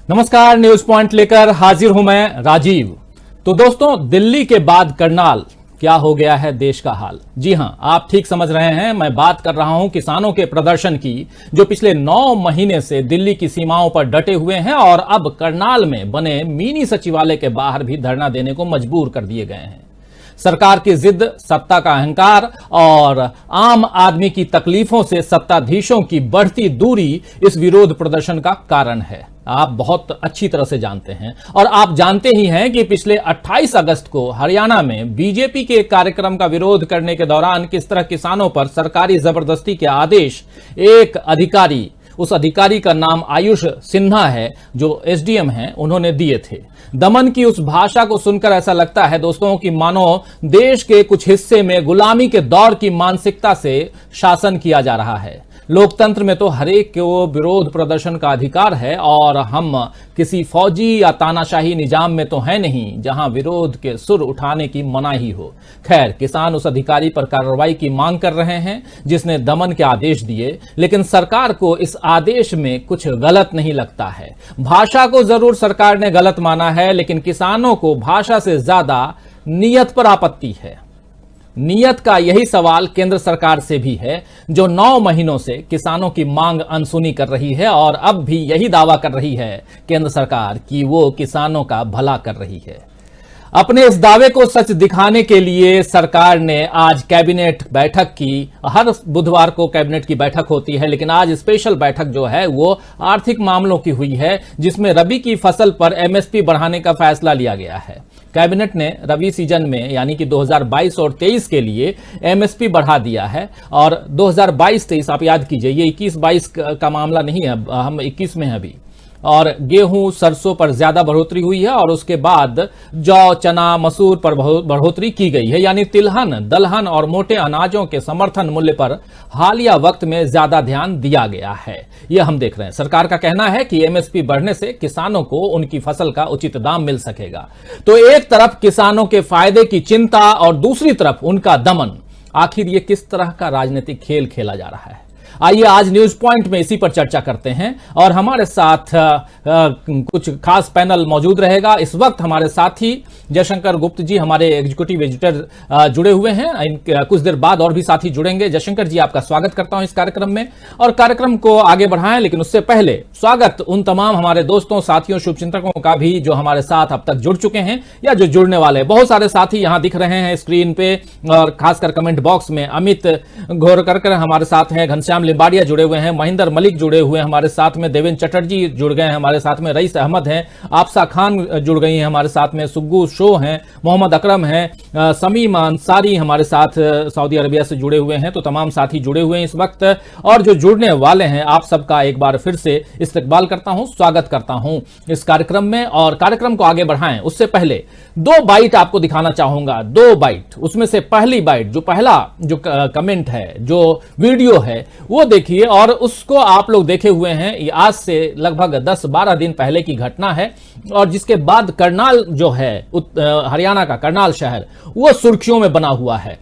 नमस्कार, news point लेकर हाजिर हूं मैं राजीव। तो दोस्तों, दिल्ली के बाद करनाल, क्या हो गया है देश का हाल। जी हां, आप ठीक समझ रहे हैं, मैं बात कर रहा हूं किसानों के प्रदर्शन की, जो पिछले 9 महीने से दिल्ली की सीमाओं पर डटे हुए हैं और अब करनाल में बने मिनी सचिवालय के बाहर भी धरना देने को मजबूर कर दिए गए हैं। सरकार की जिद, सत्ता का अहंकार और आम आदमी की तकलीफों से सत्ताधीशों की बढ़ती दूरी इस विरोध प्रदर्शन का कारण है। आप बहुत अच्छी तरह से जानते हैं और आप जानते ही हैं कि पिछले 28 अगस्त को हरियाणा में बीजेपी के एक कार्यक्रम का विरोध करने के दौरान किस तरह किसानों पर सरकारी जबरदस्ती के आदेश एक अधिकारी, उस अधिकारी का नाम आयुष सिन्हा है, जो एसडीएम हैं, उन्होंने दिए थे। दमन की उस भाषा को सुनकर ऐसा लगता है दोस्तों कि मानो देश के कुछ हिस्से में गुलामी के दौर की मानसिकता से शासन किया जा रहा है। लोकतंत्र में तो हरेक को विरोध प्रदर्शन का अधिकार है और हम किसी फौजी या तानाशाही निजाम में तो है नहीं जहां विरोध के सुर उठाने की मनाही हो। खैर, किसान उस अधिकारी पर कार्रवाई की मांग कर रहे हैं जिसने दमन के आदेश दिए, लेकिन सरकार को इस आदेश में कुछ गलत नहीं लगता है। भाषा को जरूर सरकार ने गलत माना है, लेकिन किसानों को भाषा से ज्यादा नीयत पर आपत्ति है। नीयत का यही सवाल केंद्र सरकार से भी है, जो 9 महीनों से किसानों की मांग अनसुनी कर रही है और अब भी यही दावा कर रही है केंद्र सरकार कि वो किसानों का भला कर रही है। अपने इस दावे को सच दिखाने के लिए सरकार ने आज कैबिनेट बैठक की। हर बुधवार को कैबिनेट की बैठक होती है, लेकिन आज स्पेशल बैठक जो है वो आर्थिक मामलों की हुई है, जिसमें रबी की फसल पर एमएसपी बढ़ाने का फैसला लिया गया है। कैबिनेट ने रबी सीजन में यानी कि 2022 और 23 के लिए एमएसपी बढ़ा दिया है और 2022-23 आप याद कीजिए, ये 21-22 का मामला नहीं है, हम 21 में हैं अभी। और गेहूं, सरसों पर ज्यादा बढ़ोतरी हुई है और उसके बाद जौ, चना, मसूर पर बढ़ोतरी की गई है, यानी तिलहन, दलहन और मोटे अनाजों के समर्थन मूल्य पर हालिया वक्त में ज्यादा ध्यान दिया गया है। यह हम देख रहे हैं। सरकार का कहना है कि एमएसपी बढ़ने से किसानों को उनकी फसल का उचित दाम मिल सकेगा। तो एक तरफ किसानों के फायदे की चिंता और दूसरी तरफ उनका दमन। आखिर ये किस तरह का राजनीतिक खेल खेला जा रहा है? आइए आज न्यूज पॉइंट में इसी पर चर्चा करते हैं और हमारे साथ कुछ खास पैनल मौजूद रहेगा। इस वक्त हमारे साथी जयशंकर गुप्त जी, हमारे एग्जीक्यूटिव एडिटर जुड़े हुए हैं। कुछ देर बाद और भी साथी जुड़ेंगे। जयशंकर जी, आपका स्वागत करता हूं इस कार्यक्रम में और कार्यक्रम को आगे बढ़ाएं, लेकिन उससे पहले स्वागत उन तमाम हमारे दोस्तों, साथियों, शुभचिंतकों का भी जो हमारे साथ अब तक जुड़ चुके हैं या जो जुड़ने वाले। बहुत सारे साथी यहां दिख रहे हैं स्क्रीन पे और खासकर कमेंट बॉक्स में। अमित घोरकर हमारे साथ हैं, घनश्याम लिंबाड़िया जुड़े हुए हैं, महेंद्र मलिक जुड़े हुए हैं हमारे साथ में, देवेंद्र चटर्जी जुड़ गए हैं हमारे साथ में, रईस अहमद हैं, आपसा खान जुड़ गई हैं हमारे साथ में, सुग्गू शो हैं, मोहम्मद अकरम हैं, समीम अंसारी हमारे साथ सऊदी अरबिया से जुड़े हुए हैं। तो तमाम साथी जुड़े हुए हैं इस वक्त और जो जुड़ने वाले हैं, आप सबका एक बार फिर से इस्तकबाल करता हूं, स्वागत करता हूं इस कार्यक्रम में। और कार्यक्रम को आगे बढ़ाएं उससे पहले 2 बाइट आपको दिखाना चाहूंगा। 2 बाइट, उसमें से पहली बाइट, जो पहला जो कमेंट है, जो वीडियो है, वो देखिए और उसको आप लोग देखे हुए हैं। ये आज से लगभग 10-12 दिन पहले की घटना है और जिसके बाद करनाल जो है, हरियाणा का करनाल शहर, वो सुर्खियों में बना हुआ है।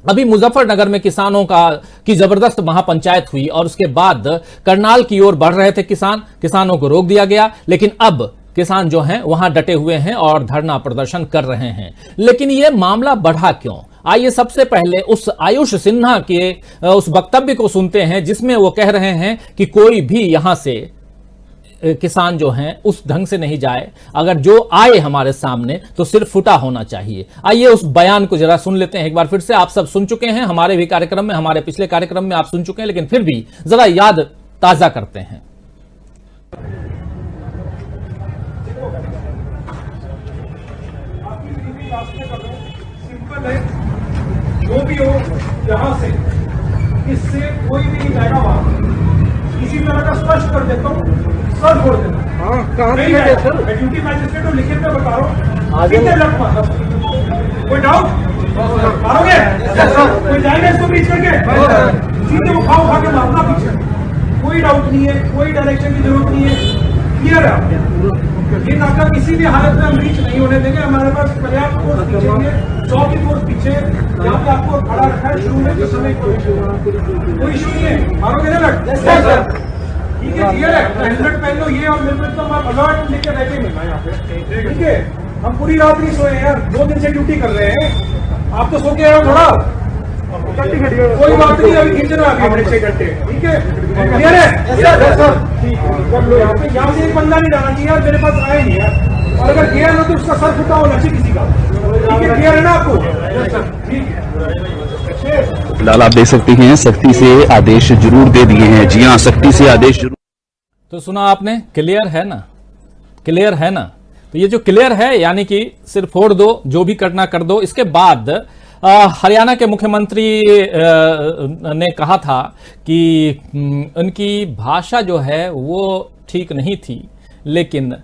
अभी मुजफ्फरनगर में किसानों की जबरदस्त महापंचायत हुई और उसके बाद करनाल की ओर बढ़ रहे थे किसानों को रोक दिया गया, लेकिन अब किसान जो हैं वहां डटे हुए हैं और धरना प्रदर्शन कर रहे हैं। लेकिन यह मामला बढ़ा क्यों? आइए सबसे पहले उस आयुष सिन्हा के उस वक्तव्य को सुनते हैं, जिसमें वो कह रहे हैं कि कोई भी यहां से किसान जो हैं उस ढंग से नहीं जाए, अगर जो आए हमारे सामने तो सिर्फ फुटा होना चाहिए। आइए उस बयान को जरा सुन लेते हैं एक बार फिर से। आप सब सुन चुके हैं हमारे भी कार्यक्रम में, हमारे पिछले कार्यक्रम में आप सुन चुके हैं, लेकिन फिर भी जरा याद ताजा करते हैं। सिंपल है, जो भी हो यहां से, इससे कोई भी नहीं जाएगा वहां। इसी तरह का स्पष्ट कर देता हूँ, सर छोड़ देना। हाँ, कहाँ नहीं है सर? मैं ड्यूटी मैजिस्ट्रेट हूँ, लिखित में बता रहा हूँ। कितने लग मारा? कोई डाउट? मारोगे? कोई जाएगा इसको बीच करके? सीधे उठा के मारना पीछे, कोई डाउट नहीं है, कोई डायरेक्शन की जरूरत नहीं है। क्लियर है? ये नाका किसी भी हालत में हम रीच नहीं होने देंगे। हमारे पास पर्याप्त फोर्स पीछे, 100 की फोर्स पीछे, यहाँ पे आपको खड़ा रखा है शुरू में, जिस समय कोई इशू नहीं है। मारोगे ना लट? ठीक है, क्लियर है। हेलमेट पहन लो, ये और मेरे को एकदम आप अलर्ट लेके बैठे नहीं ना यहाँ पे, ठीक है। हम पूरी रात नहीं सोए यार, 2 दिन से ड्यूटी कर रहे हैं। आप तो सो के आए हो थोड़ा, कोई बात नहीं, अभी खींचना अभी हमारे 6 घंटे, ठीक है, क्लियर है सर। ठीक है, कर लो यहाँ पे। यहाँ से एक बंदा नहीं डालना चाहिए यार, मेरे पास आए नहीं यार, और अगर गया ना तो उसका सर फुटा होना चाहिए किसी का, ठीक है, क्लियर है ना आपको? ठीक है। फिलहाल आप देख सकते हैं सख्ती से आदेश जरूर दे दिए हैं। जी हाँ, सख्ती से आदेश जरूर। तो सुना आपने, क्लियर है ना, क्लियर है ना। तो ये जो क्लियर है यानी कि सिर्फ फोड़ दो, जो भी करना कर दो। इसके बाद हरियाणा के मुख्यमंत्री ने कहा था कि उनकी भाषा जो है वो ठीक नहीं थी, लेकिन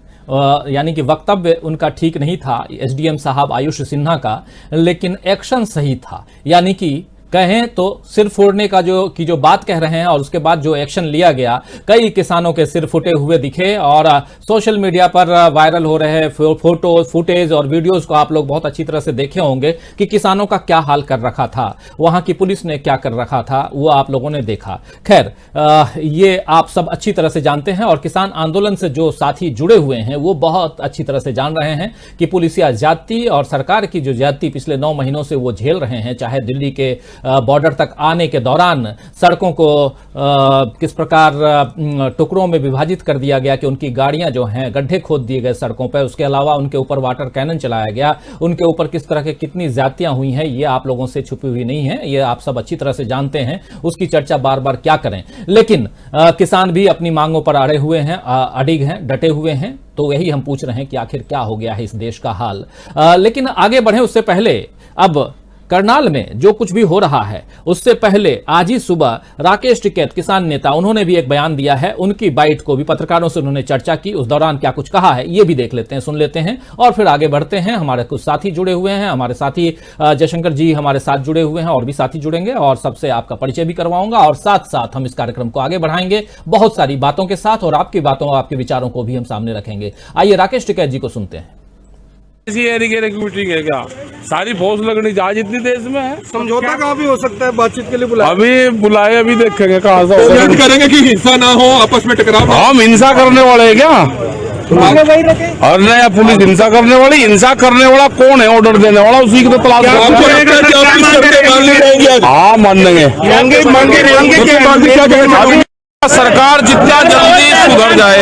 यानी कि वक्तव्य उनका ठीक नहीं था एसडीएम साहब आयुष सिन्हा का, लेकिन एक्शन सही था। यानी कि कहें तो सिर फोड़ने का जो बात कह रहे हैं और उसके बाद जो एक्शन लिया गया, कई किसानों के सिर फुटे हुए दिखे और सोशल मीडिया पर वायरल हो रहे फोटो फुटेज और वीडियोस को आप लोग बहुत अच्छी तरह से देखे होंगे कि किसानों का क्या हाल कर रखा था, वहां की पुलिस ने क्या कर रखा था, वो आप लोगों ने देखा। खैर, ये आप सब अच्छी तरह से जानते हैं और किसान आंदोलन से जो साथी जुड़े हुए हैं वो बहुत अच्छी तरह से जान रहे हैं कि पुलिसिया ज्यादती और सरकार की जो ज्यादती पिछले 9 महीनों से वो झेल रहे हैं। चाहे दिल्ली के बॉर्डर तक आने के दौरान सड़कों को किस प्रकार टुकड़ों में विभाजित कर दिया गया कि उनकी गाड़ियां जो हैं गड्ढे खोद दिए गए सड़कों पर, उसके अलावा उनके ऊपर वाटर कैनन चलाया गया, उनके ऊपर किस तरह के कितनी ज्यादतियां हुई हैं ये आप लोगों से छुपी हुई नहीं है, ये आप सब अच्छी तरह से जानते हैं। उसकी चर्चा बार बार क्या करें, लेकिन किसान भी अपनी मांगों पर अड़े हुए हैं, अडिग हैं, डटे हुए हैं। तो यही हम पूछ रहे हैं कि आखिर क्या हो गया है इस देश का हाल। लेकिन आगे बढ़े उससे पहले अब करनाल में जो कुछ भी हो रहा है उससे पहले आज ही सुबह राकेश टिकैत किसान नेता, उन्होंने भी एक बयान दिया है। उनकी बाइट को भी पत्रकारों से उन्होंने चर्चा की, उस दौरान क्या कुछ कहा है ये भी देख लेते हैं, सुन लेते हैं और फिर आगे बढ़ते हैं। हमारे कुछ साथी जुड़े हुए हैं, हमारे साथी जयशंकर जी हमारे साथ जुड़े हुए हैं और भी साथी जुड़ेंगे और सबसे आपका परिचय भी करवाऊंगा और साथ साथ हम इस कार्यक्रम को आगे बढ़ाएंगे बहुत सारी बातों के साथ और आपकी बातों आपके विचारों को भी हम सामने रखेंगे। आइए राकेश टिकैत जी को सुनते हैं। रिक्रूटिंग है क्या? सारी फोर्स लगनी चाहिए जितनी देश में है। समझौता कहाँ भी हो सकता है? बातचीत के लिए बुलाया, अभी बुलाए, अभी देखेंगे कहाँ से उम्मीद करेंगे कि हिंसा ना हो, आपस में टकराव। हम हिंसा करने वाले हैं क्या? और नया पुलिस हिंसा करने वाली? हिंसा करने वाला कौन है? ऑर्डर देने वाला, उसी की तो तलाश। हाँ, मान देंगे। सरकार जितना जल्दी सुधर जाए,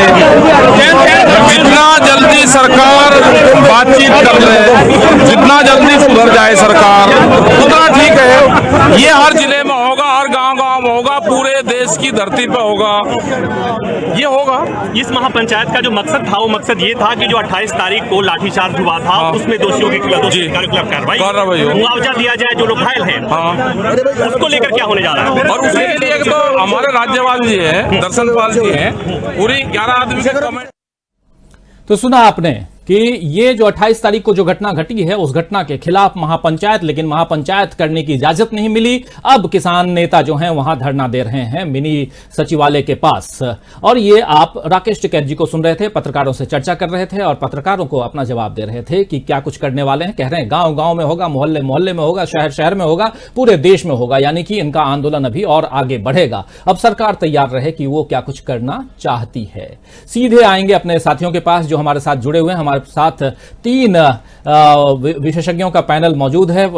जितना जल्दी सरकार बातचीत कर ले, जितना जल्दी सुधर जाए सरकार उतना ठीक है। ये हर जिले में होगा, हर गांव-गांव में होगा, पूरे देश की धरती पे होगा, ये होगा। इस महापंचायत का जो मकसद था वो मकसद ये था कि जो 28 तारीख को लाठीचार्ज हुआ था उसमें दोषियों के खिलाफ कार्रवाई, मुआवजा दिया जाए जो लोग घायल हैं। उसको लेकर क्या होने जा रहा है? और उसके लिए तो हमारे राज्यपाल जी हैं, दर्शन पाल जी हैं, पूरी 11 आदमी के कमेटी। तो सुना आपने कि ये जो 28 तारीख को जो घटना घटी है उस घटना के खिलाफ महापंचायत, लेकिन महापंचायत करने की इजाजत नहीं मिली। अब किसान नेता जो हैं वहां धरना दे रहे हैं मिनी सचिवालय के पास। और ये आप राकेश टिकैत जी को सुन रहे थे, पत्रकारों से चर्चा कर रहे थे और पत्रकारों को अपना जवाब दे रहे थे कि क्या कुछ करने वाले हैं। कह रहे हैं गांव गांव में होगा, मोहल्ले मोहल्ले में होगा, शहर शहर में होगा, पूरे देश में होगा, यानी कि इनका आंदोलन अभी और आगे बढ़ेगा। अब सरकार तैयार रहे कि वो क्या कुछ करना चाहती है। सीधे आएंगे अपने साथियों के पास जो हमारे साथ जुड़े हुए हैं। हमारे साथ 3 विशेषज्ञों का पैनल मौजूद है।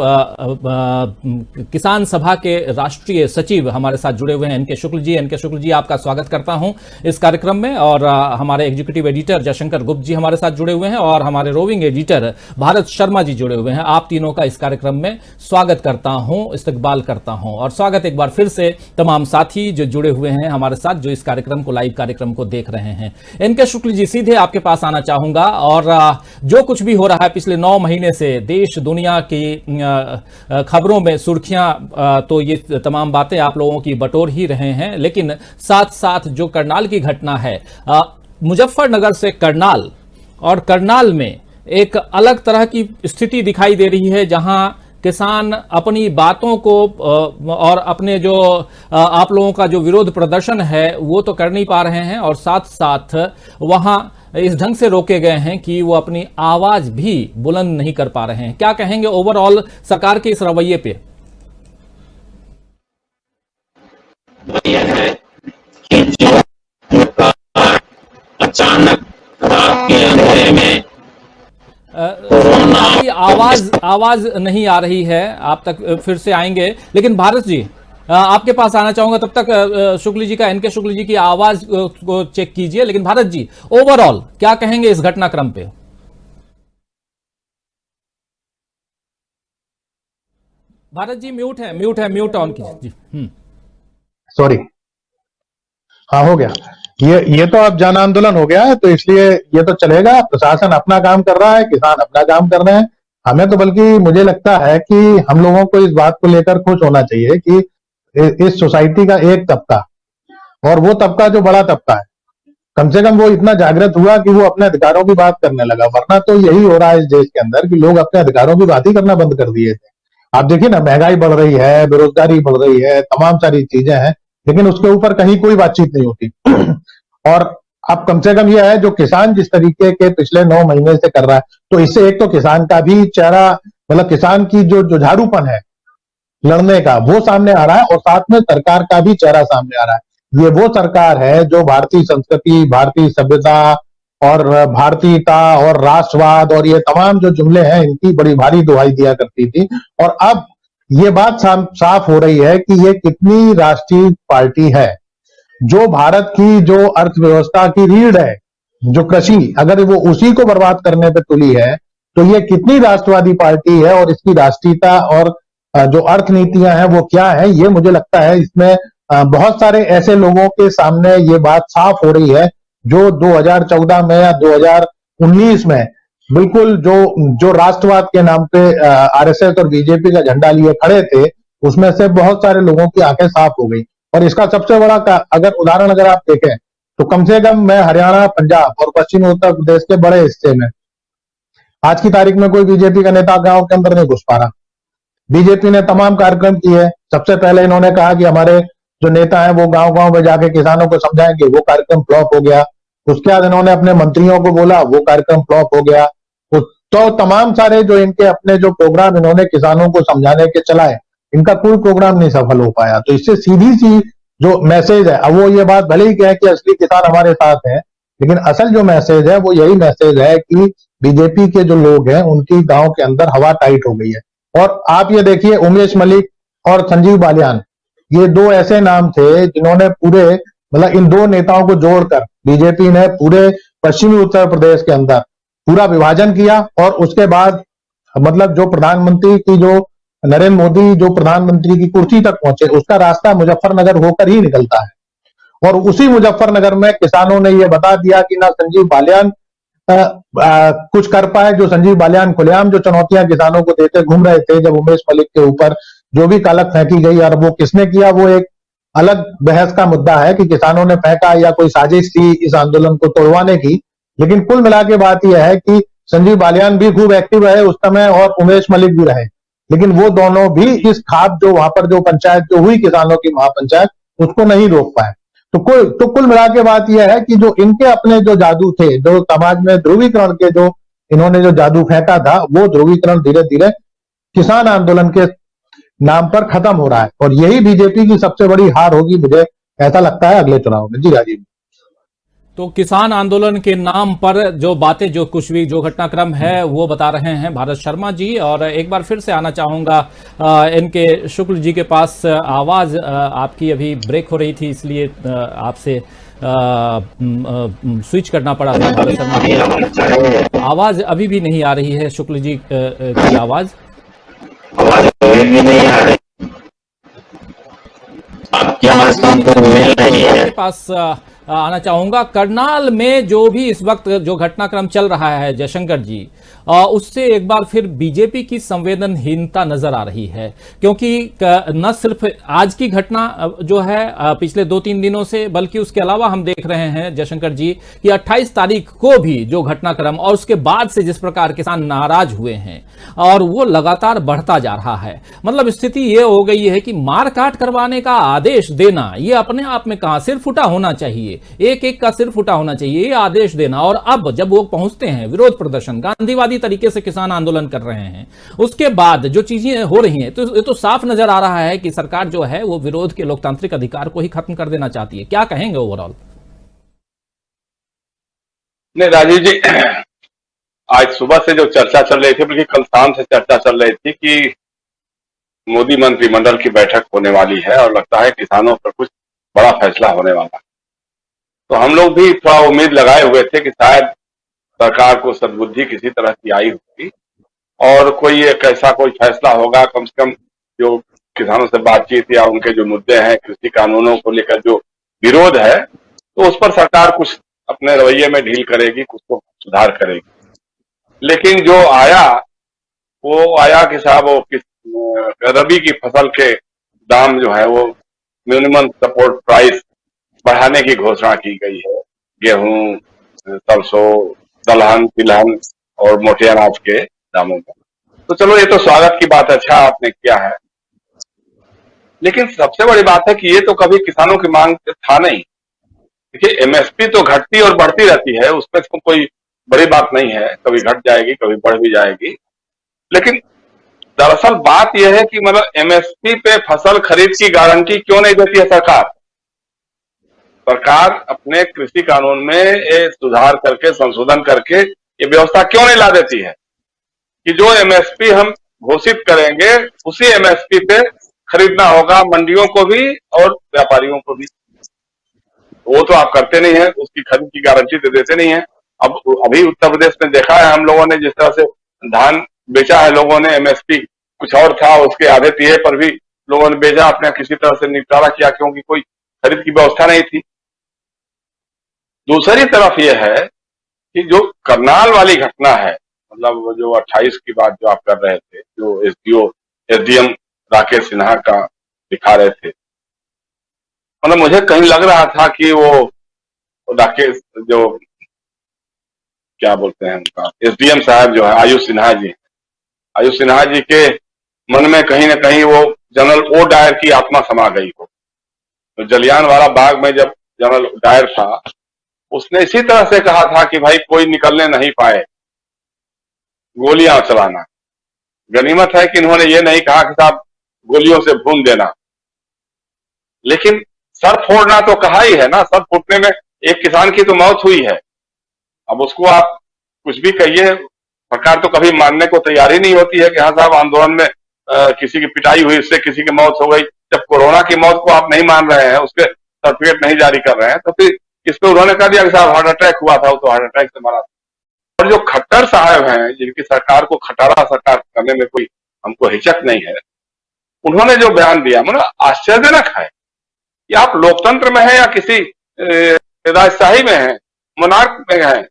किसान सभा के राष्ट्रीय सचिव हमारे साथ जुड़े हुए हैं एनके शुक्ल जी। एनके शुक्ल जी, आपका स्वागत करता हूं इस कार्यक्रम में। और हमारे एग्जीक्यूटिव एडिटर जयशंकर गुप्त जी हमारे साथ जुड़े हुए हैं और हमारे रोविंग एडिटर भारत शर्मा जी जुड़े हुए हैं। आप तीनों का इस कार्यक्रम में स्वागत करता हूं, इस्तकबाल करता हूं और स्वागत एक बार फिर से तमाम साथी जो जुड़े हुए हैं हमारे साथ, जो इस कार्यक्रम को लाइव कार्यक्रम को देख रहे हैं। एनके शुक्ल जी, सीधे आपके पास आना चाहूंगा और जो कुछ भी हो रहा है पिछले 9 महीने से देश दुनिया की खबरों में सुर्खियां, तो ये तमाम बातें आप लोगों की बटोर ही रहे हैं। लेकिन साथ साथ जो करनाल की घटना है, मुजफ्फरनगर से करनाल, और करनाल में एक अलग तरह की स्थिति दिखाई दे रही है जहां किसान अपनी बातों को और अपने जो आप लोगों का जो विरोध प्रदर्शन है वो तो कर नहीं पा रहे हैं और साथ साथ वहां इस ढंग से रोके गए हैं कि वो अपनी आवाज भी बुलंद नहीं कर पा रहे हैं। क्या कहेंगे ओवरऑल सरकार के इस रवैये पे? यह है कि जो अचानक रात के अंधेरे में आपकी आवाज नहीं आ रही है, आप तक फिर से आएंगे। लेकिन भारत जी, आपके पास आना चाहूंगा, तब तक शुक्ल जी का, एनके शुक्ल जी की आवाज को चेक कीजिए। लेकिन भारत जी, ओवरऑल क्या कहेंगे इस घटनाक्रम पे? भारत जी म्यूट ऑन कीजिए जी। सॉरी, हाँ हो गया। ये तो अब जन आंदोलन हो गया है, तो इसलिए ये तो चलेगा। प्रशासन अपना काम कर रहा है, किसान अपना काम कर रहे हैं। हमें तो बल्कि मुझे लगता है कि हम लोगों को इस बात को लेकर खुश होना चाहिए कि इस सोसाइटी का एक तबका, और वो तबका जो बड़ा तबका है, कम से कम वो इतना जागृत हुआ कि वो अपने अधिकारों की बात करने लगा। वरना तो यही हो रहा है इस देश के अंदर कि लोग अपने अधिकारों की बात ही करना बंद कर दिए थे। आप देखिए ना, महंगाई बढ़ रही है, बेरोजगारी बढ़ रही है, तमाम सारी चीजें हैं, लेकिन उसके ऊपर कहीं कोई बातचीत नहीं होती। और अब कम से कम यह है, जो किसान जिस तरीके के पिछले 9 महीने से कर रहा है, तो इससे एक तो किसान का भी चेहरा, मतलब किसान की जो जुझारूपन है लड़ने का, वो सामने आ रहा है, और साथ में सरकार का भी चेहरा सामने आ रहा है। ये वो सरकार है जो भारतीय संस्कृति, भारतीय सभ्यता और भारतीयता और राष्ट्रवाद और ये तमाम जो जुमले हैं, इनकी बड़ी भारी दुहाई दिया करती थी। और अब ये बात साफ हो रही है कि ये कितनी राष्ट्रीय पार्टी है, जो भारत की जो अर्थव्यवस्था की रीढ़ है, जो कृषि, अगर वो उसी को बर्बाद करने पे तुली है, तो ये कितनी राष्ट्रवादी पार्टी है, और इसकी राष्ट्रीयता और जो अर्थ नीतियां हैं वो क्या है। ये मुझे लगता है इसमें बहुत सारे ऐसे लोगों के सामने ये बात साफ हो रही है जो 2014 में या 2019 में बिल्कुल जो राष्ट्रवाद के नाम पे आरएसएस और बीजेपी का झंडा लिए खड़े थे, उसमें से बहुत सारे लोगों की आंखें साफ हो गई। और इसका सबसे बड़ा उदाहरण अगर आप देखें, तो कम से कम मैं हरियाणा, पंजाब और पश्चिमी उत्तर प्रदेश के बड़े हिस्से में आज की तारीख में कोई बीजेपी का नेता गांव के अंदर नहीं घुस पा रहा। बीजेपी ने तमाम कार्यक्रम किए। सबसे पहले इन्होंने कहा कि हमारे जो नेता हैं वो गांव-गांव में जाके किसानों को समझाएंगे, वो कार्यक्रम फ्लॉप हो गया। उसके बाद इन्होंने अपने मंत्रियों को बोला, वो कार्यक्रम फ्लॉप हो गया। तो तमाम सारे जो इनके अपने जो प्रोग्राम इन्होंने किसानों को समझाने के चलाए, इनका कोई प्रोग्राम नहीं सफल हो पाया। तो इससे सीधी सी जो मैसेज है, अब वो ये बात भले ही कहे कि असली किसान हमारे साथ है, लेकिन असल जो मैसेज है वो यही मैसेज है कि बीजेपी के जो लोग हैं उनकी गांव के अंदर हवा टाइट हो गई है। और आप ये देखिए, उमेश मलिक और संजीव बालियान, ये दो ऐसे नाम थे जिन्होंने पूरे, मतलब इन दो नेताओं को जोड़कर बीजेपी ने पूरे पश्चिमी उत्तर प्रदेश के अंदर पूरा विभाजन किया। और उसके बाद मतलब जो प्रधानमंत्री की, जो नरेंद्र मोदी जो प्रधानमंत्री की कुर्सी तक पहुंचे, उसका रास्ता मुजफ्फरनगर होकर ही निकलता है। और उसी मुजफ्फरनगर में किसानों ने यह बता दिया कि ना संजीव बालियान कुछ कर पाए। जो संजीव बालियान खुलेआम जो चुनौतियां किसानों को देते घूम रहे थे, जब उमेश मलिक के ऊपर जो भी कालक फेंकी गई, और वो किसने किया वो एक अलग बहस का मुद्दा है कि किसानों ने फेंका या कोई साजिश थी इस आंदोलन को तोड़वाने की। लेकिन कुल मिला के बात यह है कि संजीव बालियान भी खूब एक्टिव रहे उस समय, और उमेश मलिक भी रहे, लेकिन वो दोनों भी इस खाप जो वहां पर जो पंचायत जो हुई किसानों की महापंचायत, उसको नहीं रोक पाए। तो कुल मिला के बात यह है कि जो इनके अपने जो जादू थे, जो समाज में ध्रुवीकरण के जो इन्होंने जो जादू फेंका था, वो ध्रुवीकरण धीरे धीरे किसान आंदोलन के नाम पर खत्म हो रहा है। और यही बीजेपी की सबसे बड़ी हार होगी, मुझे ऐसा लगता है, अगले चुनाव में। जी राजीव। तो किसान आंदोलन के नाम पर जो बातें, जो कुछ भी जो घटनाक्रम है वो बता रहे हैं भारत शर्मा जी। और एक बार फिर से आना चाहूंगा इनके शुक्ल जी के पास। आवाज आपकी अभी ब्रेक हो रही थी, इसलिए आपसे स्विच करना पड़ा था भारत शर्मा की। आवाज अभी भी नहीं आ रही है शुक्ल जी की आवाज के पास आना चाहूंगा। करनाल में जो भी इस वक्त जो घटनाक्रम चल रहा है जयशंकर जी, उससे एक बार फिर बीजेपी की संवेदनहीनता नजर आ रही है। क्योंकि न सिर्फ आज की घटना जो है पिछले 2-3 दिनों से, बल्कि उसके अलावा हम देख रहे हैं जयशंकर जी कि 28 तारीख को भी जो घटनाक्रम, और उसके बाद से जिस प्रकार किसान नाराज हुए हैं, और वो लगातार बढ़ता जा रहा है। मतलब स्थिति ये हो गई है कि मारकाट करवाने का आदेश देना, ये अपने आप में कहां सिर फुटा होना चाहिए, एक एक का सिर फुटा होना चाहिए, ये आदेश देना। और अब जब वो पहुंचते हैं विरोध प्रदर्शन, गांधीवादी तरीके से किसान आंदोलन कर रहे हैं, उसके बाद जो चीजें हो रही हैं, तो ये तो साफ नजर आ रहा है कि सरकार जो है वो विरोध के लोकतांत्रिक अधिकार को ही खत्म कर देना चाहती है। क्या कहेंगे ओवरऑल? नहीं राजीव जी, आज सुबह से जो चर्चा चल रही थी, बल्कि कल शाम से चर्चा चल रही थी कि मोदी मंत्रिमंडल की बैठक होने वाली है और लगता है किसानों पर कुछ बड़ा फैसला होने वाला है। तो हम लोग भी थोड़ा उम्मीद लगाए हुए थे कि शायद सरकार को सद्बुद्धि किसी तरह की आई होगी और कोई एक ऐसा कोई फैसला होगा, कम से कम जो किसानों से बातचीत या उनके जो मुद्दे हैं, कृषि कानूनों को लेकर जो विरोध है, तो उस पर सरकार कुछ अपने रवैये में ढील करेगी, कुछ तो सुधार करेगी। लेकिन जो आया वो आया कि साहब वो रबी की फसल के दाम जो है वो मिनिमम सपोर्ट प्राइस बढ़ाने की घोषणा की गई है। गेहूं, सरसों, दलहन, तिलहन और मोटे अनाज के दामों में। तो चलो ये तो स्वागत की बात, अच्छा आपने किया है। लेकिन सबसे बड़ी बात है कि ये तो कभी किसानों की मांग था नहीं। देखिए, एमएसपी तो घटती और बढ़ती रहती है, उसमें तो कोई बड़ी बात नहीं है, कभी घट जाएगी, कभी बढ़ भी जाएगी। लेकिन दरअसल बात यह है कि मतलब एमएसपी पे फसल खरीद की गारंटी क्यों नहीं देती है सरकार? सरकार अपने कृषि कानून में ये सुधार करके, संशोधन करके ये व्यवस्था क्यों नहीं ला देती है कि जो एमएसपी हम घोषित करेंगे उसी एमएसपी पे खरीदना होगा मंडियों को भी और व्यापारियों को भी। वो तो आप करते नहीं है, उसकी खरीद की गारंटी तो देते नहीं है। अब अभी उत्तर प्रदेश में देखा है हम लोगों ने, जिस तरह से धान बेचा है लोगों ने, एमएसपी कुछ और था, उसके आधे तिहे पर भी लोगों ने बेचा, अपने किसी तरह से निपटारा किया क्योंकि कोई खरीद की व्यवस्था नहीं थी। दूसरी तरफ यह है कि जो करनाल वाली घटना है, मतलब जो 28 की बात जो आप कर रहे थे, जो एसडीएम राकेश सिन्हा का दिखा रहे थे, मतलब मुझे कहीं लग रहा था कि वो राकेश जो क्या बोलते हैं उनका एसडीएम साहब जो है आयुष सिन्हा जी के मन में कहीं ना कहीं वो जनरल ओ डायर की आत्मा समा गई हो। तो जलियांवाला बाग में जब जनरल डायर था, उसने इसी तरह से कहा था कि भाई कोई निकलने नहीं पाए, गोलियां चलाना। गनीमत है कि इन्होंने ये नहीं कहा कि साहब गोलियों से भून देना, लेकिन सर फोड़ना तो कहा ही है ना। सर फूटने में एक किसान की तो मौत हुई है। अब उसको आप कुछ भी कहिए, सरकार तो कभी मानने को तैयार ही नहीं होती है कि हाँ साहब आंदोलन में किसी की पिटाई हुई, इससे किसी की मौत हो गई। जब कोरोना की मौत को आप नहीं मान रहे हैं, उसके सर्टिफिकेट नहीं जारी कर रहे हैं, तो फिर इस पे उन्होंने कह दिया कि साहब हार्ट अटैक हुआ था, वो तो हार्ट अटैक से मरा था। और जो खट्टर साहब हैं, जिनकी सरकार को खटारा सरकार करने में कोई हमको हिचक नहीं है, उन्होंने जो बयान दिया मतलब आश्चर्यजनक है कि आप लोकतंत्र में हैं या किसी राजशाही में हैं, मोनार्क में हैं,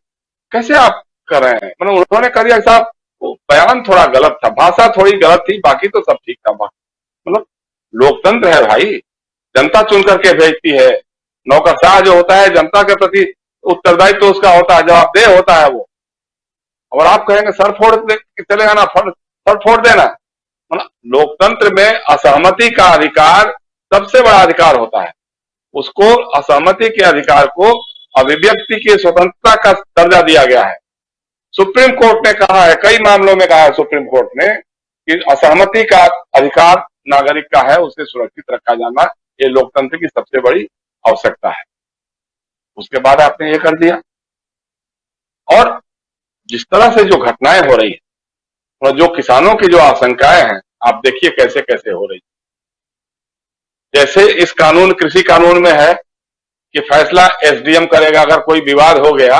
कैसे आप कर रहे हैं? मतलब उन्होंने कह दिया साहब बयान थोड़ा गलत था, भाषा थोड़ी गलत थी, बाकी तो सब ठीक था। मतलब लोकतंत्र है भाई, जनता चुन करके भेजती है। नौकरशाह जो होता है जनता के प्रति उत्तरदायित्व तो उसका होता है, जवाबदेह होता है वो। और आप कहेंगे सर फोड़ चलेगा ना, सर फोड़ देना। मतलब लोकतंत्र में असहमति का अधिकार सबसे बड़ा अधिकार होता है। उसको असहमति के अधिकार को अभिव्यक्ति की स्वतंत्रता का दर्जा दिया गया है। सुप्रीम कोर्ट ने कहा है, कई मामलों में कहा है सुप्रीम कोर्ट ने कि असहमति का अधिकार नागरिक का है, उसे सुरक्षित रखा जाना ये लोकतंत्र की सबसे बड़ी आवश्यकता है। उसके बाद आपने ये कर दिया। और जिस तरह से जो घटनाएं हो रही है और जो किसानों की जो आशंकाएं हैं, आप देखिए कैसे कैसे हो रही है। जैसे इस कानून, कृषि कानून में है कि फैसला एसडीएम करेगा। अगर कोई विवाद हो गया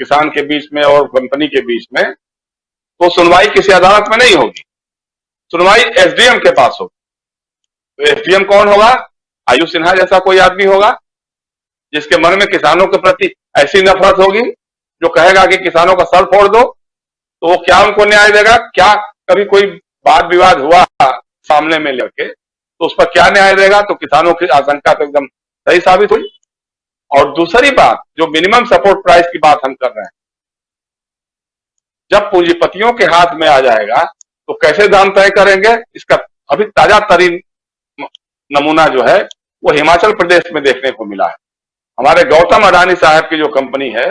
किसान के बीच में और कंपनी के बीच में, तो सुनवाई किसी अदालत में नहीं होगी, सुनवाई एसडीएम के पास होगी। तो एसडीएम कौन होगा? आयुष सिन्हा जैसा कोई आदमी होगा जिसके मन में किसानों के प्रति ऐसी नफरत होगी, जो कहेगा कि किसानों का सर फोड़ दो। तो वो क्या उनको न्याय देगा? क्या कभी कोई वाद विवाद हुआ सामने में लेके, तो उस पर क्या न्याय देगा? तो किसानों की आशंका तो एकदम सही साबित हुई। और दूसरी बात, जो मिनिमम सपोर्ट प्राइस की बात हम कर रहे हैं, जब पूंजीपतियों के हाथ में आ जाएगा तो कैसे दाम तय करेंगे? इसका अभी ताजा तरीन नमूना जो है वो हिमाचल प्रदेश में देखने को मिला है। हमारे गौतम अडानी साहब की जो कंपनी है,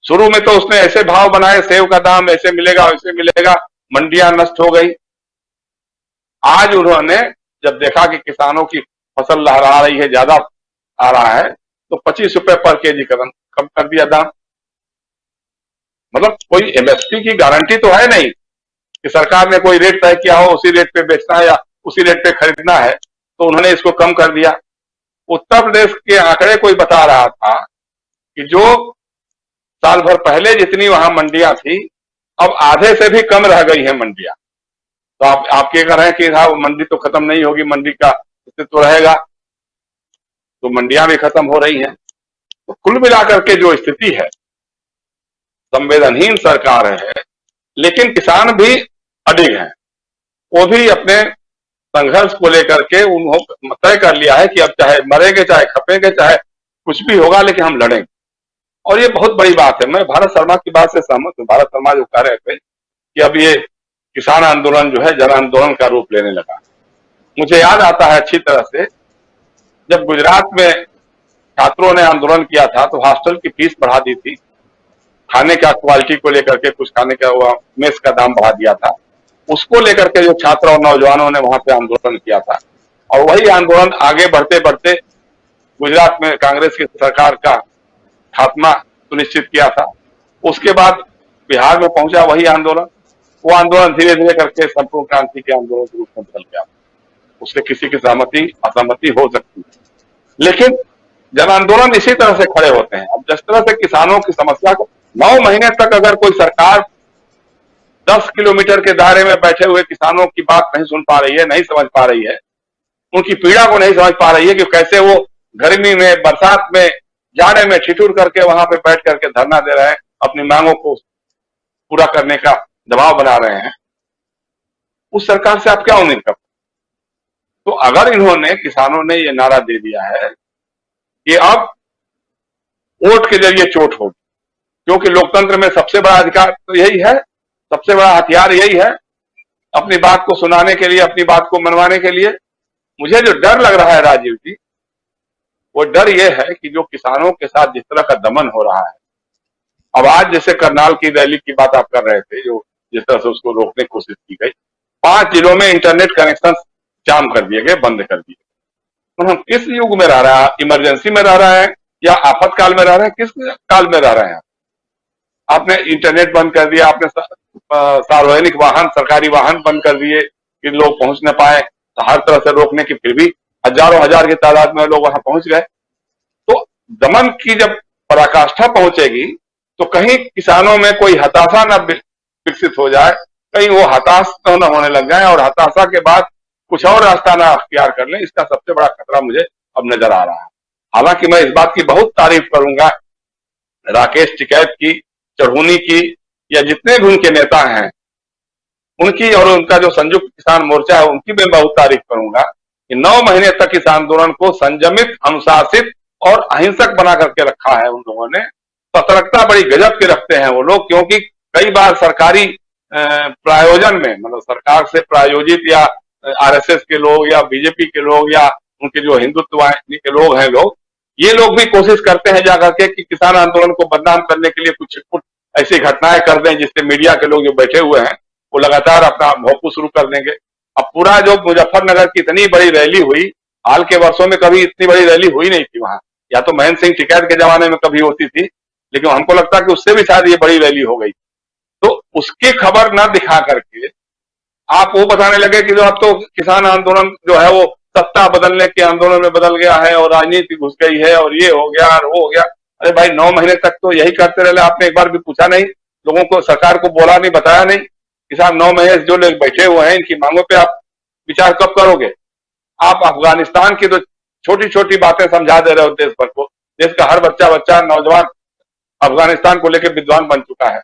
शुरू में तो उसने ऐसे भाव बनाए, सेव का दाम ऐसे मिलेगा वैसे मिलेगा, मंडियां नष्ट हो गई। आज उन्होंने जब देखा कि किसानों की फसल लहरा रही है, ज्यादा आ रहा है, तो 25 रुपए पर केजी कम कर दिया दाम। मतलब कोई एमएसपी की गारंटी तो है नहीं कि सरकार ने कोई रेट तय किया हो, उसी रेट पे बेचना है या उसी रेट पे खरीदना है, तो उन्होंने इसको कम कर दिया। उत्तर प्रदेश के आंकड़े कोई बता रहा था कि जो साल भर पहले जितनी वहां मंडियां थी, अब आधे से भी कम रह गई है मंडियां। तो आप ये कह रहे हैं कि हाँ मंडी तो खत्म नहीं होगी, मंडी का अस्तित्व रहेगा, तो मंडियां भी खत्म हो रही हैं। तो कुल मिलाकर के जो स्थिति है, संवेदनहीन सरकार है, लेकिन किसान भी अडिग हैं। वो भी अपने संघर्ष को लेकर के उन्होंने तय कर लिया है कि अब चाहे मरेंगे, चाहे खपेंगे, चाहे कुछ भी होगा, लेकिन हम लड़ेंगे। और ये बहुत बड़ी बात है। मैं भारत शर्मा की बात से सहमत हूँ। भारत शर्मा जो कह रहे थे कि अब ये किसान आंदोलन जो है जन आंदोलन का रूप लेने लगा। मुझे याद आता है अच्छी तरह से, जब गुजरात में छात्रों ने आंदोलन किया था तो हॉस्टल की फीस बढ़ा दी थी, खाने का क्वालिटी को लेकर के कुछ खाने का मेस का दाम बढ़ा दिया था। उसको लेकर के जो छात्र और नौजवानों ने वहां पे आंदोलन किया था, और वही आंदोलन आगे बढ़ते बढ़ते गुजरात में कांग्रेस की सरकार का खात्मा सुनिश्चित किया था। उसके बाद बिहार में पहुंचा वही आंदोलन। वो आंदोलन धीरे धीरे करके संपूर्ण क्रांति के आंदोलन के रूप में बदल गया। उससे किसी की सहमति असहमति हो सकती है, लेकिन जन आंदोलन इसी तरह से खड़े होते हैं। अब जिस तरह से किसानों की समस्या को 9 महीने तक अगर कोई सरकार 10 किलोमीटर के दायरे में बैठे हुए किसानों की बात नहीं सुन पा रही है, नहीं समझ पा रही है, उनकी पीड़ा को नहीं समझ पा रही है कि कैसे वो गर्मी में, बरसात में, जाड़े में ठिठुर करके वहां पे बैठ करके धरना दे रहे हैं, अपनी मांगों को पूरा करने का दबाव बना रहे हैं, उस सरकार से आप क्या उम्मीद करते हैं? तो अगर इन्होंने, किसानों ने ये नारा दे दिया है कि अब वोट के जरिए चोट होगी, क्योंकि लोकतंत्र में सबसे बड़ा अधिकार तो यही है, सबसे बड़ा हथियार यही है, अपनी बात को सुनाने के लिए, अपनी बात को मनवाने के लिए। मुझे जो डर लग रहा है राजीव जी, वो डर ये है कि जो किसानों के साथ जिस तरह का दमन हो रहा है, अब आज जैसे करनाल की रैली की बात आप कर रहे थे, जो जिस तरह से उसको रोकने की कोशिश की गई, 5 जिलों में इंटरनेट कनेक्शन जाम कर दिए गए, बंद कर दिए गए। तो हम किस युग में रह रहे हैं? इमरजेंसी में रह रहे हैं या आफतकाल में रह रहे हैं? किस काल में रह रहे हैं? आपने इंटरनेट बंद कर दिया, आपने सार्वजनिक वाहन, सरकारी वाहन बंद कर दिए कि लोग पहुंच न पाए, तो हर तरह से रोकने की, फिर भी हजारों हजार की तादाद में लोग वहां पहुंच गए। तो दमन की जब पराकाष्ठा पहुंचेगी तो कहीं किसानों में कोई हताशा न विकसित हो जाए, कहीं वो हताश न होने लग जाए और हताशा के बाद कुछ और रास्ता ना अख्तियार कर लें, इसका सबसे बड़ा खतरा मुझे अब नजर आ रहा है। हालांकि मैं इस बात की बहुत तारीफ करूंगा राकेश टिकैत की, चढ़ूनी की, या जितने भी उनके नेता हैं उनकी, और उनका जो संयुक्त किसान मोर्चा है उनकी मैं बहुत तारीफ करूंगा कि 9 महीने तक इस आंदोलन को संयमित, अनुशासित और अहिंसक बना करके रखा है उन लोगों ने। सतर्कता बड़ी गजब के रखते हैं वो लोग, क्योंकि कई बार सरकारी प्रायोजन में, मतलब सरकार से प्रायोजित या आरएसएस के लोग या बीजेपी के लोग या उनके जो हिंदुत्ववादी के लोग हैं, ये लोग भी कोशिश करते हैं जाकर के कि किसान आंदोलन को बदनाम करने के लिए कुछ ऐसी घटनाएं कर दें जिससे मीडिया के लोग जो बैठे हुए हैं वो लगातार अपना भोंकू शुरू कर देंगे। अब पूरा जो मुजफ्फरनगर की इतनी बड़ी रैली हुई, हाल के वर्षों में कभी इतनी बड़ी रैली हुई नहीं थी वहां, या तो महेंद्र सिंह टिकैत के जमाने में कभी होती थी, लेकिन हमको लगता है कि उससे भी शायद ये बड़ी रैली हो गई। तो उसकी खबर न दिखा करके आप वो बताने लगे कि जो अब तो किसान आंदोलन जो है वो सत्ता बदलने के आंदोलन में बदल गया है और राजनीति घुस गई है और ये हो गया और वो हो गया। अरे भाई 9 महीने तक तो यही करते रहे, आपने एक बार भी पूछा नहीं लोगों को, सरकार को बोला नहीं, बताया नहीं कि साहब 9 महीने जो लोग बैठे हुए हैं इनकी मांगों पे आप विचार कब करोगे? आप अफगानिस्तान की तो छोटी छोटी बातें समझा दे रहे हो देश भर को। देश का हर बच्चा नौजवान अफगानिस्तान को लेकर विद्वान बन चुका है,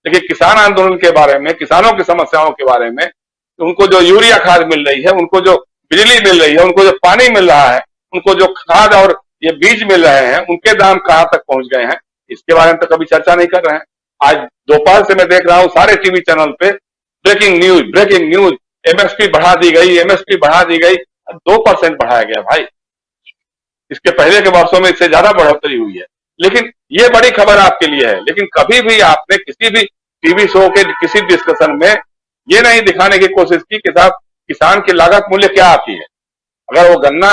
लेकिन किसान आंदोलन के बारे में, किसानों की समस्याओं के बारे में, उनको जो यूरिया खाद मिल रही है, उनको जो बिजली मिल रही है, उनको जो पानी मिल रहा है, उनको जो खाद और ये बीज मिल रहे हैं, उनके दाम कहां तक पहुंच गए हैं, इसके बारे में तो कभी चर्चा नहीं कर रहे हैं। आज दोपहर से मैं देख रहा हूं सारे टीवी चैनल पे ब्रेकिंग न्यूज, एमएसपी बढ़ा दी गई, एमएसपी बढ़ा दी गई, 2% बढ़ाया गया भाई। इसके पहले के वर्षों में इससे ज्यादा बढ़ोतरी हुई है, लेकिन ये बड़ी खबर आपके लिए है। लेकिन कभी भी आपने किसी भी टीवी शो के किसी डिस्कशन में ये नहीं दिखाने की कोशिश की कि साहब किसान की लागत मूल्य क्या आती है। अगर वो गन्ना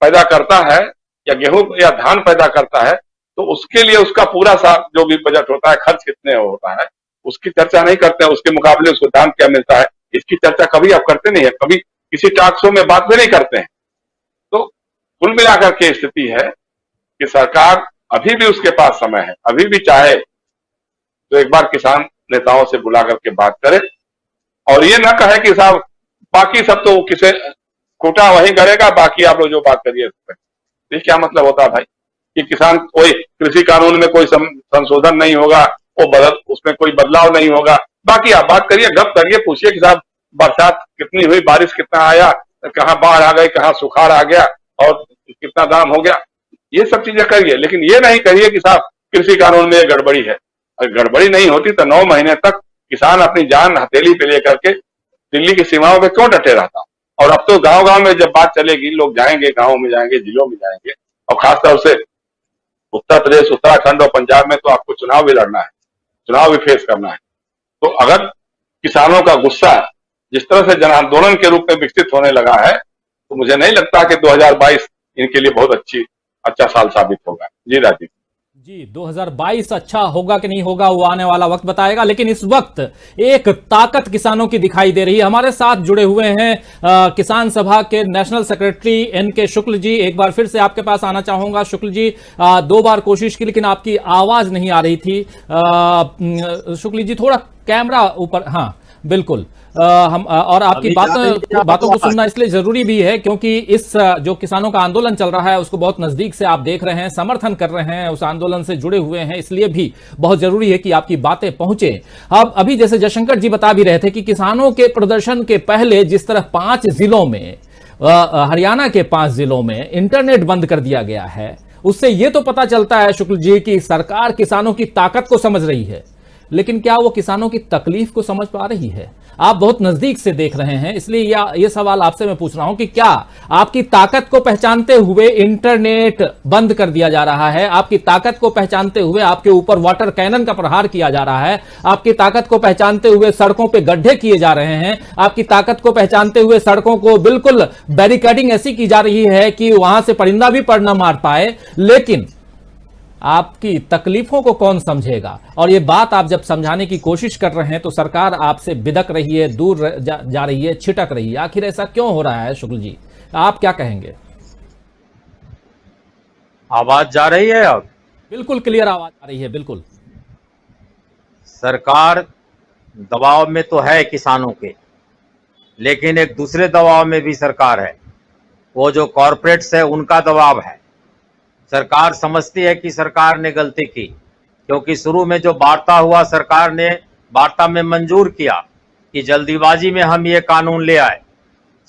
पैदा करता है या गेहूं या धान पैदा करता है तो उसके लिए उसका पूरा सा जो भी बजट होता है, खर्च कितने होता है, उसकी चर्चा नहीं करते हैं। उसके मुकाबले उसको दाम क्या मिलता है, इसकी चर्चा कभी आप करते नहीं है, कभी किसी टॉक शो में बात भी नहीं करते हैं। तो कुल मिलाकर के स्थिति है कि सरकार अभी भी उसके पास समय है, अभी भी चाहे तो एक बार किसान नेताओं से बुला करके बात करे और ये ना कहे कि साहब बाकी सब तो किसे कोटा वही करेगा, बाकी आप लोग जो बात करिए। ये क्या मतलब होता है भाई कि किसान कोई कृषि कानून में कोई संशोधन नहीं होगा, वो उसमें कोई बदलाव नहीं होगा, बाकी आप बात करिए, गप करिए, पूछिए कि साहब बरसात कितनी हुई, बारिश कितना आया, कहाँ बाढ़ आ गई, कहाँ सुखाड़ आ गया और कितना दाम हो गया, ये सब चीजें करिए। लेकिन ये नहीं करिए कि साहब कृषि कानून में गड़बड़ी है। अगर गड़बड़ी नहीं होती तो 9 महीने तक किसान अपनी जान हथेली पे लेकर के दिल्ली की सीमाओं में क्यों डटे रहता। और अब तो गांव गांव में जब बात चलेगी, लोग जाएंगे, गांवों में जाएंगे, जिलों में जाएंगे, और खासतौर से उत्तर प्रदेश, उत्तराखंड और पंजाब में तो आपको चुनाव भी लड़ना है, चुनाव भी फेस करना है। तो अगर किसानों का गुस्सा जिस तरह से जन आंदोलन के रूप में विकसित होने लगा है, तो मुझे नहीं लगता कि 2022 इनके लिए बहुत अच्छा साल साबित होगा। जी राजीव जी, 2022 अच्छा होगा कि नहीं होगा वो आने वाला वक्त बताएगा। लेकिन इस वक्त एक ताकत किसानों की दिखाई दे रही है। हमारे साथ जुड़े हुए हैं किसान सभा के national secretary N K Shukla ji. एक बार फिर से आपके पास आना चाहूंगा शुक्ल जी। 2 बार कोशिश की लेकिन आपकी आवाज नहीं आ रही थी। शुक्ल जी थोड़ा कैमरा ऊपर, हाँ बिल्कुल। हम और आपकी बातों को सुनना इसलिए जरूरी भी है क्योंकि इस जो किसानों का आंदोलन चल रहा है उसको बहुत नजदीक से आप देख रहे हैं, समर्थन कर रहे हैं, उस आंदोलन से जुड़े हुए हैं, इसलिए भी बहुत जरूरी है कि आपकी बातें पहुंचे। अब अभी जैसे जयशंकर जी बता भी रहे थे कि किसानों के प्रदर्शन के पहले जिस तरह 5 जिलों में, हरियाणा के 5 जिलों में इंटरनेट बंद कर दिया गया है, उससे यह तो पता चलता है शुक्ल जी कि सरकार किसानों की ताकत को समझ रही है, लेकिन क्या वो किसानों की तकलीफ को समझ पा रही है? आप बहुत नजदीक से देख रहे हैं, इसलिए ये सवाल आपसे मैं पूछ रहा हूं कि क्या आपकी ताकत को पहचानते हुए इंटरनेट बंद कर दिया जा रहा है? आपकी ताकत को पहचानते हुए आपके ऊपर वाटर कैनन का प्रहार किया जा रहा है? आपकी ताकत को पहचानते हुए सड़कों पे गड्ढे किए जा रहे हैं? आपकी ताकत को पहचानते हुए सड़कों को बिल्कुल बैरिकेडिंग ऐसी की जा रही है कि वहां से परिंदा भी पड़ न मार पाए? लेकिन आपकी तकलीफों को कौन समझेगा? और ये बात आप जब समझाने की कोशिश कर रहे हैं तो सरकार आपसे बिदक रही है, दूर जा रही है, छिटक रही है। आखिर ऐसा क्यों हो रहा है शुक्ल जी? आप क्या कहेंगे? आवाज जा रही है? अब बिल्कुल क्लियर आवाज आ रही है। बिल्कुल। सरकार दबाव में तो है किसानों के, लेकिन एक दूसरे दबाव में भी सरकार है। वो जो कॉरपोरेट्स है उनका दबाव है। सरकार समझती है कि सरकार ने गलती की, क्योंकि शुरू में जो वार्ता हुआ, सरकार ने वार्ता में मंजूर किया कि जल्दीबाजी में हम ये कानून ले आए,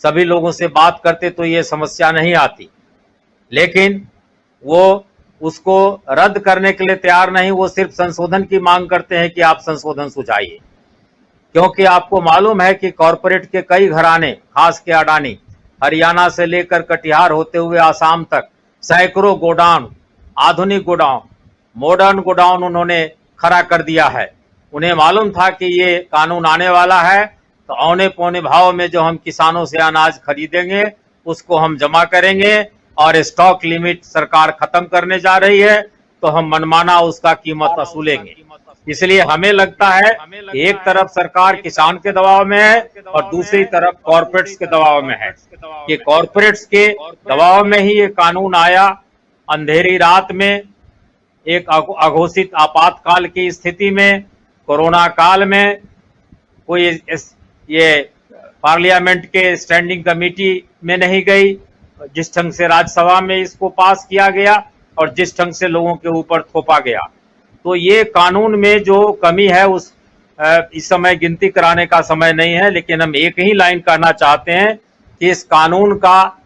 सभी लोगों से बात करते तो ये समस्या नहीं आती, लेकिन वो उसको रद्द करने के लिए तैयार नहीं। वो सिर्फ संशोधन की मांग करते हैं कि आप संशोधन सुझाइए, क्योंकि आपको मालूम है कि कॉरपोरेट के कई घराने, खास के अडानी, हरियाणा से लेकर कटिहार होते हुए आसाम तक सैकड़ों गोडाउन, आधुनिक गोडाउन, मॉडर्न गोडाउन उन्होंने खड़ा कर दिया है। उन्हें मालूम था कि ये कानून आने वाला है, तो औने पौने भाव में जो हम किसानों से अनाज खरीदेंगे उसको हम जमा करेंगे, और स्टॉक लिमिट सरकार खत्म करने जा रही है तो हम मनमाना उसका कीमत वसूलेंगे। इसलिए हमें लगता है एक तरफ सरकार किसान के दबाव में है और दूसरी तरफ कॉरपोरेट्स के दबाव में है। कि कॉरपोरेट्स के दबाव में ही ये कानून आया। अंधेरी रात में, एक अघोषित आपातकाल की स्थिति में, कोरोना काल में, कोई ये पार्लियामेंट के स्टैंडिंग कमेटी में नहीं गई, जिस ढंग से राज्यसभा में इसको पास किया गया और जिस ढंग से लोगों के ऊपर थोपा गया, तो ये कानून में जो कमी है उस इस समय गिनती कराने का समय नहीं है। लेकिन हम एक ही लाइन कहना चाहते हैं कि इस कानून का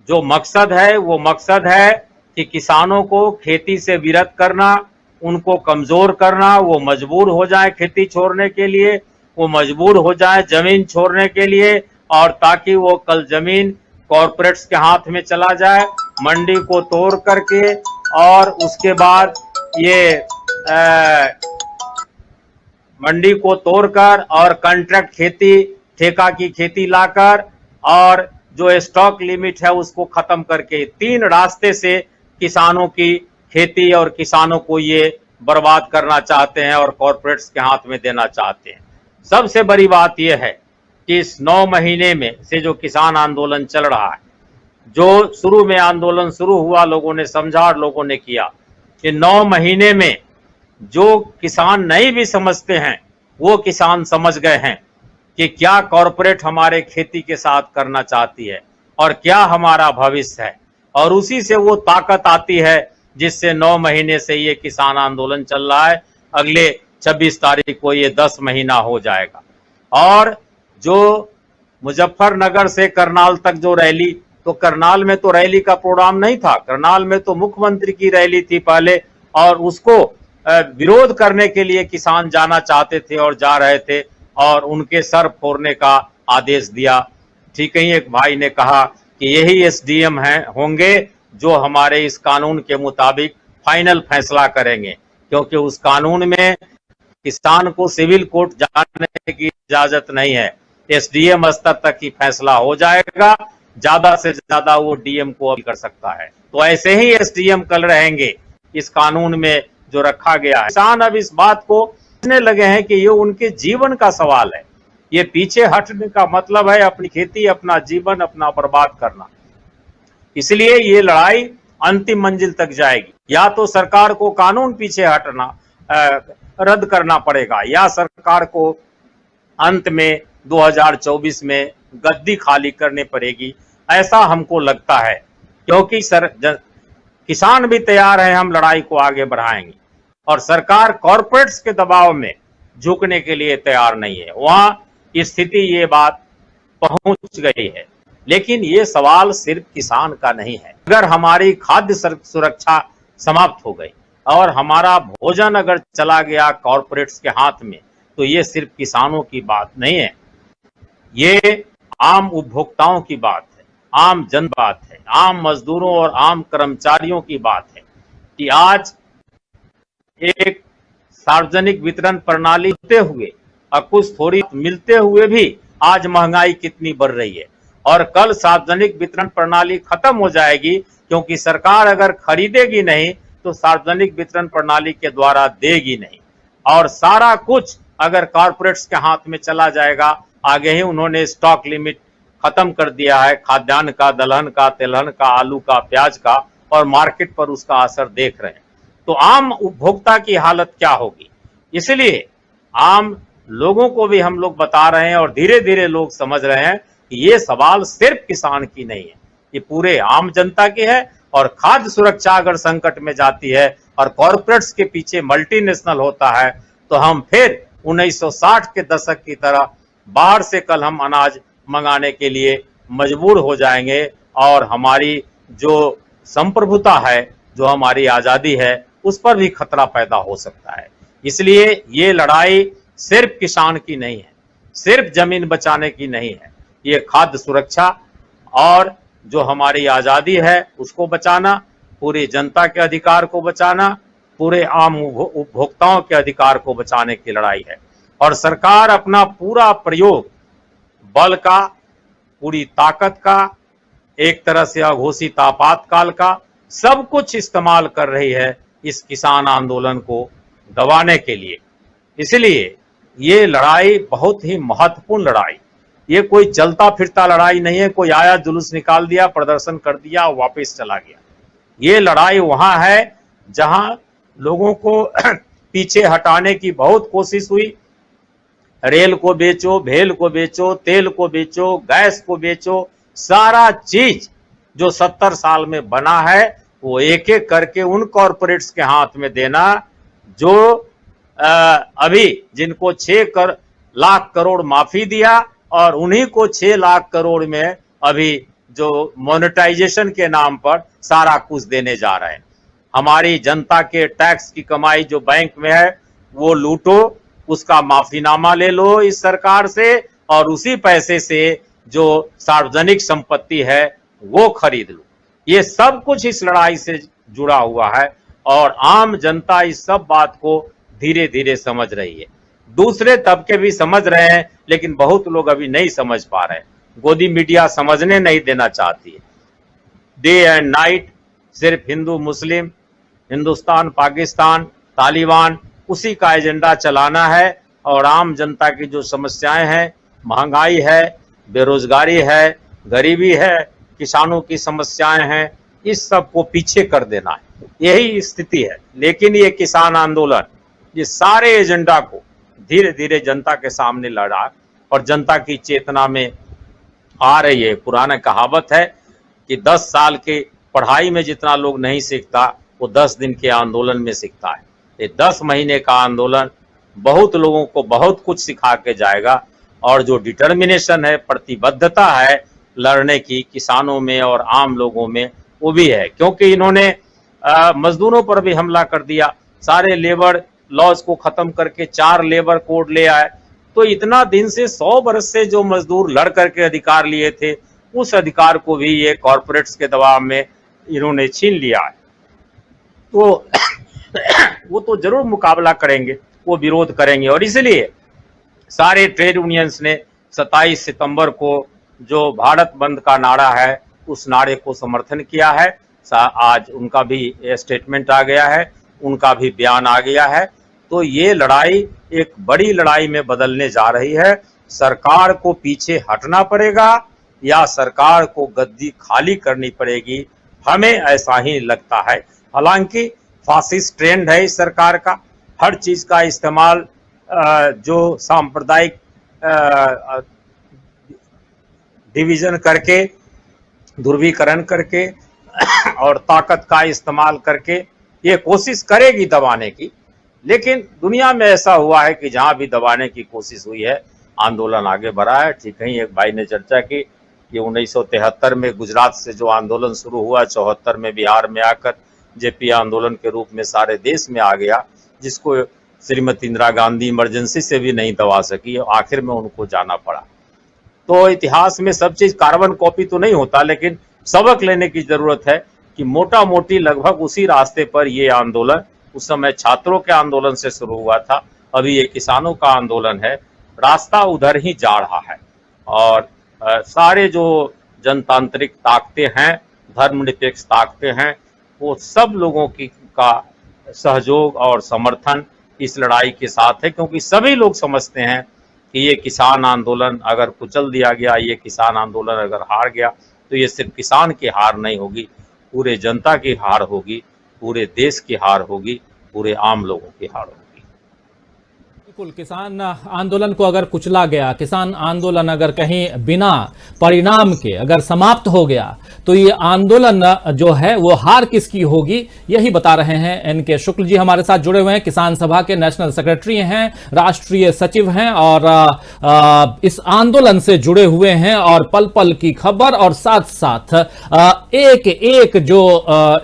जो मकसद है वो मकसद है कि किसानों को खेती से विरत करना, उनको कमजोर करना, वो मजबूर हो जाए खेती छोड़ने के लिए, वो मजबूर हो जाए जमीन छोड़ने के लिए, और ताकि वो कल जमीन कॉरपोरेट्स के हाथ में चला जाए, मंडी को तोड़ करके, और उसके बाद ये मंडी को तोड़कर और कॉन्ट्रैक्ट खेती, ठेका की खेती लाकर, और जो स्टॉक लिमिट है उसको खत्म करके 3 रास्ते से किसानों की खेती और किसानों को ये बर्बाद करना चाहते हैं और कॉरपोरेट्स के हाथ में देना चाहते हैं। सबसे बड़ी बात यह है कि इस 9 महीने में से जो किसान आंदोलन चल रहा है, जो शुरू में आंदोलन शुरू हुआ, लोगों ने समझा और लोगों ने किया कि 9 महीने में जो किसान नहीं भी समझते हैं वो किसान समझ गए हैं कि क्या कॉरपोरेट हमारे खेती के साथ करना चाहती है और क्या हमारा भविष्य है, और उसी से वो ताकत आती है जिससे 9 महीने से ये किसान आंदोलन चल रहा है। अगले 26 तारीख को ये 10 महीना हो जाएगा। और जो मुजफ्फरनगर से करनाल तक जो रैली, तो करनाल में तो रैली का प्रोग्राम नहीं था, करनाल में तो मुख्यमंत्री की रैली थी पहले, और उसको विरोध करने के लिए किसान जाना चाहते थे और जा रहे थे और उनके सर फोड़ने का आदेश दिया। ठीक ही एक भाई ने कहा कि यही एसडीएम होंगे जो हमारे इस कानून के मुताबिक फाइनल फैसला करेंगे, क्योंकि उस कानून में किसान को सिविल कोर्ट जाने की इजाजत नहीं है। एसडीएम स्तर तक ही फैसला हो जाएगा, ज्यादा से ज्यादा वो डीएम को अपील कर सकता है। तो ऐसे ही एसडीएम कल रहेंगे इस कानून में जो रखा गया है। किसान अब इस बात को समझने लगे हैं कि ये उनके जीवन का सवाल है। ये पीछे हटने का मतलब है अपनी खेती, अपना जीवन, अपना बर्बाद करना। इसलिए ये लड़ाई अंतिम मंजिल तक जाएगी। या तो सरकार को कानून पीछे हटना रद्द करना पड़ेगा, या सरकार को अंत में 2024 में गद्दी खाली करनी पड़ेगी, ऐसा हमको लगता है। क्योंकि किसान भी तैयार है, हम लड़ाई को आगे बढ़ाएंगे, और सरकार कॉरपोरेट्स के दबाव में झुकने के लिए तैयार नहीं है। वहां स्थिति ये बात पहुंच गई है। लेकिन ये सवाल सिर्फ किसान का नहीं है। अगर हमारी खाद्य सुरक्षा समाप्त हो गई और हमारा भोजन अगर चला गया कॉरपोरेट्स के हाथ में, तो ये सिर्फ किसानों की बात नहीं है, ये आम उपभोक्ताओं की बात है, आम जन बात है, आम मजदूरों और आम कर्मचारियों की बात है कि आज एक सार्वजनिक वितरण प्रणाली होते हुए और कुछ थोड़ी मिलते हुए भी आज महंगाई कितनी बढ़ रही है। और कल सार्वजनिक वितरण प्रणाली खत्म हो जाएगी, क्योंकि सरकार अगर खरीदेगी नहीं तो सार्वजनिक वितरण प्रणाली के द्वारा देगी नहीं, और सारा कुछ अगर कॉरपोरेट्स के हाथ में चला जाएगा। आगे ही उन्होंने स्टॉक लिमिट खत्म कर दिया है, खाद्यान्न का, दलहन का, तेलहन का, आलू का, प्याज का, और मार्केट पर उसका असर देख रहे हैं। तो आम उपभोक्ता की हालत क्या होगी? इसलिए आम लोगों को भी हम लोग बता रहे हैं और धीरे धीरे लोग समझ रहे हैं कि ये सवाल सिर्फ किसान की नहीं है, ये पूरे आम जनता की है। और खाद्य सुरक्षा अगर संकट में जाती है और कॉरपोरेट्स के पीछे मल्टीनेशनल होता है, तो हम फिर 1960 के दशक की तरह बाहर से कल हम अनाज मंगाने के लिए मजबूर हो जाएंगे, और हमारी जो संप्रभुता है, जो हमारी आजादी है, उस पर भी खतरा पैदा हो सकता है। इसलिए ये लड़ाई सिर्फ किसान की नहीं है, सिर्फ जमीन बचाने की नहीं है, ये खाद्य सुरक्षा और जो हमारी आजादी है उसको बचाना, पूरी जनता के अधिकार को बचाना, पूरे आम उपभोक्ताओं के अधिकार को बचाने की लड़ाई है। और सरकार अपना पूरा प्रयोग बल का, पूरी ताकत का, एक तरह से अघोषित आपातकाल का, सब कुछ इस्तेमाल कर रही है इस किसान आंदोलन को दबाने के लिए। इसलिए ये लड़ाई बहुत ही महत्वपूर्ण लड़ाई, ये कोई चलता फिरता लड़ाई नहीं है, कोई आया जुलूस निकाल दिया, प्रदर्शन कर दिया, वापस चला गया। ये लड़ाई वहां है जहां लोगों को पीछे हटाने की बहुत कोशिश हुई। रेल को बेचो, भेल को बेचो, तेल को बेचो, गैस को बेचो, सारा चीज जो 70 साल में बना है वो एक एक करके उन कॉरपोरेट्स के हाथ में देना जो अभी जिनको 6 लाख करोड़ माफी दिया, और उन्हीं को 6 लाख करोड़ में अभी जो मोनेटाइजेशन के नाम पर सारा कुछ देने जा रहे हैं। हमारी जनता के टैक्स की कमाई जो बैंक में है वो लूटो, उसका माफीनामा ले लो इस सरकार से, और उसी पैसे से जो सार्वजनिक संपत्ति है वो खरीद लो। ये सब कुछ इस लड़ाई से जुड़ा हुआ है, और आम जनता इस सब बात को धीरे धीरे समझ रही है। दूसरे तबके भी समझ रहे हैं, लेकिन बहुत लोग अभी नहीं समझ पा रहे हैं। गोदी मीडिया समझने नहीं देना चाहती है। डे एंड नाइट सिर्फ हिंदू मुस्लिम हिंदुस्तान, पाकिस्तान, तालिबान, उसी का एजेंडा चलाना है और आम जनता की जो समस्याएं हैं, महंगाई है, बेरोजगारी है, गरीबी है, किसानों की समस्याएं हैं, इस सब को पीछे कर देना है, यही स्थिति है। लेकिन ये किसान आंदोलन ये सारे एजेंडा को धीरे धीरे जनता के सामने लड़ा और जनता की चेतना में आ रही है। पुराना कहावत है कि 10 साल के पढ़ाई में जितना लोग नहीं सीखता वो 10 दिन के आंदोलन में सीखता है। ये 10 महीने का आंदोलन बहुत लोगों को बहुत कुछ सिखा के जाएगा और जो डिटर्मिनेशन है, प्रतिबद्धता है लड़ने की किसानों में और आम लोगों में, वो भी है। क्योंकि इन्होंने मजदूरों पर भी हमला कर दिया, सारे लेबर लॉज को खत्म करके 4 लेबर कोड ले आए। तो इतना दिन से 100 बरस से जो मजदूर लड़ करके अधिकार लिए थे, उस अधिकार को भी ये कॉरपोरेट्स के दबाव में इन्होंने छीन लिया है। तो वो तो जरूर मुकाबला करेंगे, वो विरोध करेंगे और इसलिए सारे ट्रेड यूनियंस ने 27 सितंबर को जो भारत बंद का नारा है, उस नारे को समर्थन किया है। आज उनका भी स्टेटमेंट आ गया है, उनका भी बयान आ गया है। तो ये लड़ाई एक बड़ी लड़ाई में बदलने जा रही है। सरकार को पीछे हटना पड़ेगा या सरकार को गद्दी खाली करनी पड़ेगी, हमें ऐसा ही लगता है। हालांकि फासिस्ट ट्रेंड है इस सरकार का, हर चीज का इस्तेमाल जो सांप्रदायिक डिवीजन करके, ध्रुवीकरण करके और ताकत का इस्तेमाल करके ये कोशिश करेगी दबाने की। लेकिन दुनिया में ऐसा हुआ है कि जहां भी दबाने की कोशिश हुई है, आंदोलन आगे बढ़ा है। ठीक है, एक भाई ने चर्चा की कि 1973 में गुजरात से जो आंदोलन शुरू हुआ, 74 में बिहार में आकर जेपी आंदोलन के रूप में सारे देश में आ गया, जिसको श्रीमती इंदिरा गांधी इमरजेंसी से भी नहीं दबा सकी, आखिर में उनको जाना पड़ा। तो इतिहास में सब चीज कार्बन कॉपी तो नहीं होता, लेकिन सबक लेने की जरूरत है कि मोटा मोटी लगभग उसी रास्ते पर ये आंदोलन उस समय छात्रों के आंदोलन से शुरू हुआ था, अभी ये किसानों का आंदोलन है, रास्ता उधर ही जा रहा है। और सारे जो जनतांत्रिक ताकतें हैं, धर्मनिरपेक्ष ताकतें हैं, वो सब लोगों की का सहयोग और समर्थन इस लड़ाई के साथ है। क्योंकि सभी लोग समझते हैं कि ये किसान आंदोलन अगर कुचल दिया गया, ये किसान आंदोलन अगर हार गया, तो ये सिर्फ किसान की हार नहीं होगी, पूरे जनता की हार होगी, पूरे देश की हार होगी, पूरे आम लोगों की हार होगी। बिल्कुल, किसान आंदोलन को अगर कुचला गया, किसान आंदोलन अगर कहीं बिना परिणाम के अगर समाप्त हो गया, तो ये आंदोलन जो है वो हार किसकी होगी, यही बता रहे हैं एनके शुक्ल जी। हमारे साथ जुड़े हुए हैं, किसान सभा के नेशनल सेक्रेटरी हैं, राष्ट्रीय सचिव हैं और इस आंदोलन से जुड़े हुए हैं और पल पल की खबर और साथ साथ एक एक जो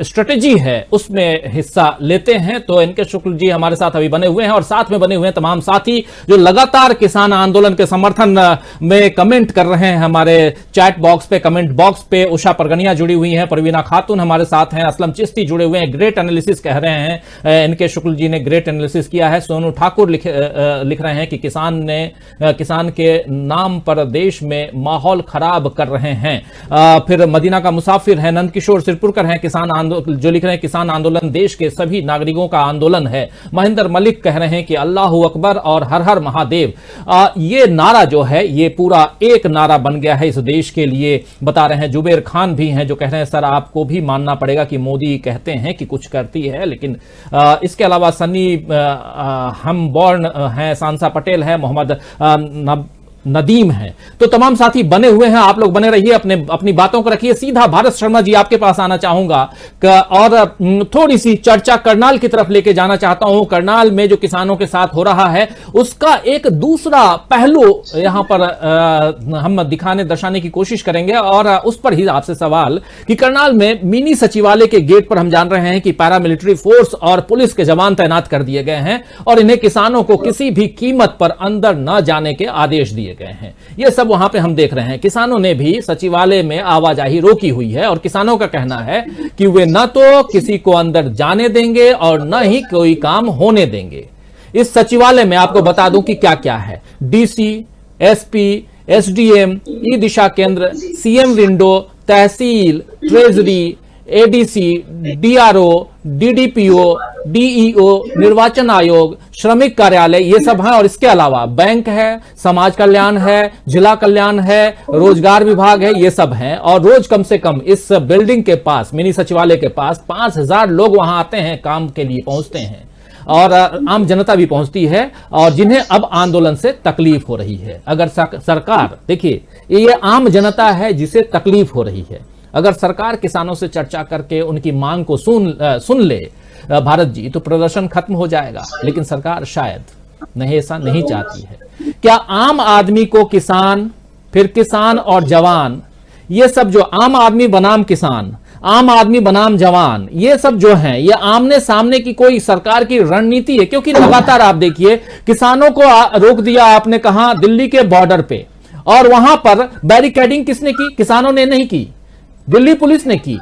स्ट्रेटेजी है उसमें हिस्सा लेते हैं। तो एनके शुक्ल जी हमारे साथ अभी बने हुए हैं और साथ में बने हुए हैं तमाम साथी जो लगातार किसान आंदोलन के समर्थन में कमेंट कर रहे हैं। हमारे चैट बॉक्स पे, कमेंट बॉक्स पे उषा परगनिया जुड़ी हुई हैं, परवीना खातून हमारे साथ हैं, असलम चिश्ती जुड़े हुए हैं, ग्रेट एनालिसिस कह रहे हैं, एनके शुक्ल जी ने ग्रेट एनालिसिस किया है। सोनू ठाकुर लिख रहे हैं कि किसान के नाम पर देश में माहौल खराब कर रहे हैं। फिर मदीना का मुसाफिर है, नंदकिशोर सिरपुरकर हैं, किसान आंदोलन जो लिख रहे हैं, किसान आंदोलन देश के सभी नागरिकों का आंदोलन है। महेंद्र मलिक कह रहे हैं कि अल्लाह अकबर और हर हर महादेव, ये नारा जो है ये पूरा एक नारा बन गया है इस देश के लिए, बता रहे हैं। जुबेर खान भी हैं जो कह रहे हैं सर आपको भी मानना पड़ेगा कि मोदी कहते हैं कि कुछ करती है, लेकिन इसके अलावा सन्नी हम बॉर्न हैं, सांसा पटेल है, मोहम्मद नदीम है। तो तमाम साथी बने हुए हैं, आप लोग बने रहिए, अपनी बातों को रखिए। सीधा भारत शर्मा जी आपके पास आना चाहूंगा और थोड़ी सी चर्चा करनाल की तरफ लेके जाना चाहता हूं। करनाल में जो किसानों के साथ हो रहा है उसका एक दूसरा पहलू यहां पर हम दर्शाने की कोशिश करेंगे और उस पर ही आपसे सवाल कि करनाल में मिनी सचिवालय के गेट पर हम जान रहे हैं कि पैरामिलिट्री फोर्स और पुलिस के जवान तैनात कर दिए गए हैं और इन्हें किसानों को किसी भी कीमत पर अंदर न जाने के आदेश दिए गए हैं। यह सब वहां पे हम देख रहे हैं। किसानों ने भी सचिवालय में आवाजाही रोकी हुई है और किसानों का कहना है कि वे न तो किसी को अंदर जाने देंगे और न ही कोई काम होने देंगे। इस सचिवालय में आपको बता दूं कि क्या क्या है। DC, SP, SDM, e Disha केंद्र, CM window, tehsil, treasury, ADC, DRO, DDPO, DEO, निर्वाचन आयोग, श्रमिक कार्यालय, ये सब हैं। और इसके अलावा बैंक है, समाज कल्याण है, जिला कल्याण है, रोजगार विभाग है, ये सब हैं। और रोज कम से कम इस बिल्डिंग के पास, मिनी सचिवालय के पास 5000 लोग वहां आते हैं, काम के लिए पहुंचते हैं, और आम जनता भी पहुंचती है, और जिन्हें अब आंदोलन से तकलीफ हो रही है। अगर सरकार, देखिए ये आम जनता है जिसे तकलीफ हो रही है, अगर सरकार किसानों से चर्चा करके उनकी मांग को सुन ले भारत जी, तो प्रदर्शन खत्म हो जाएगा। लेकिन सरकार शायद नहीं, ऐसा नहीं चाहती है। क्या आम आदमी को किसान, फिर किसान और जवान, ये सब जो आम आदमी बनाम किसान, आम आदमी बनाम जवान, ये सब जो हैं, ये आमने सामने की कोई सरकार की रणनीति है? क्योंकि लगातार आप देखिए, किसानों को रोक दिया आपने कहां? दिल्ली के बॉर्डर पे, और वहां पर बैरिकेडिंग किसने की? किसानों ने नहीं की, दिल्ली पुलिस ने की।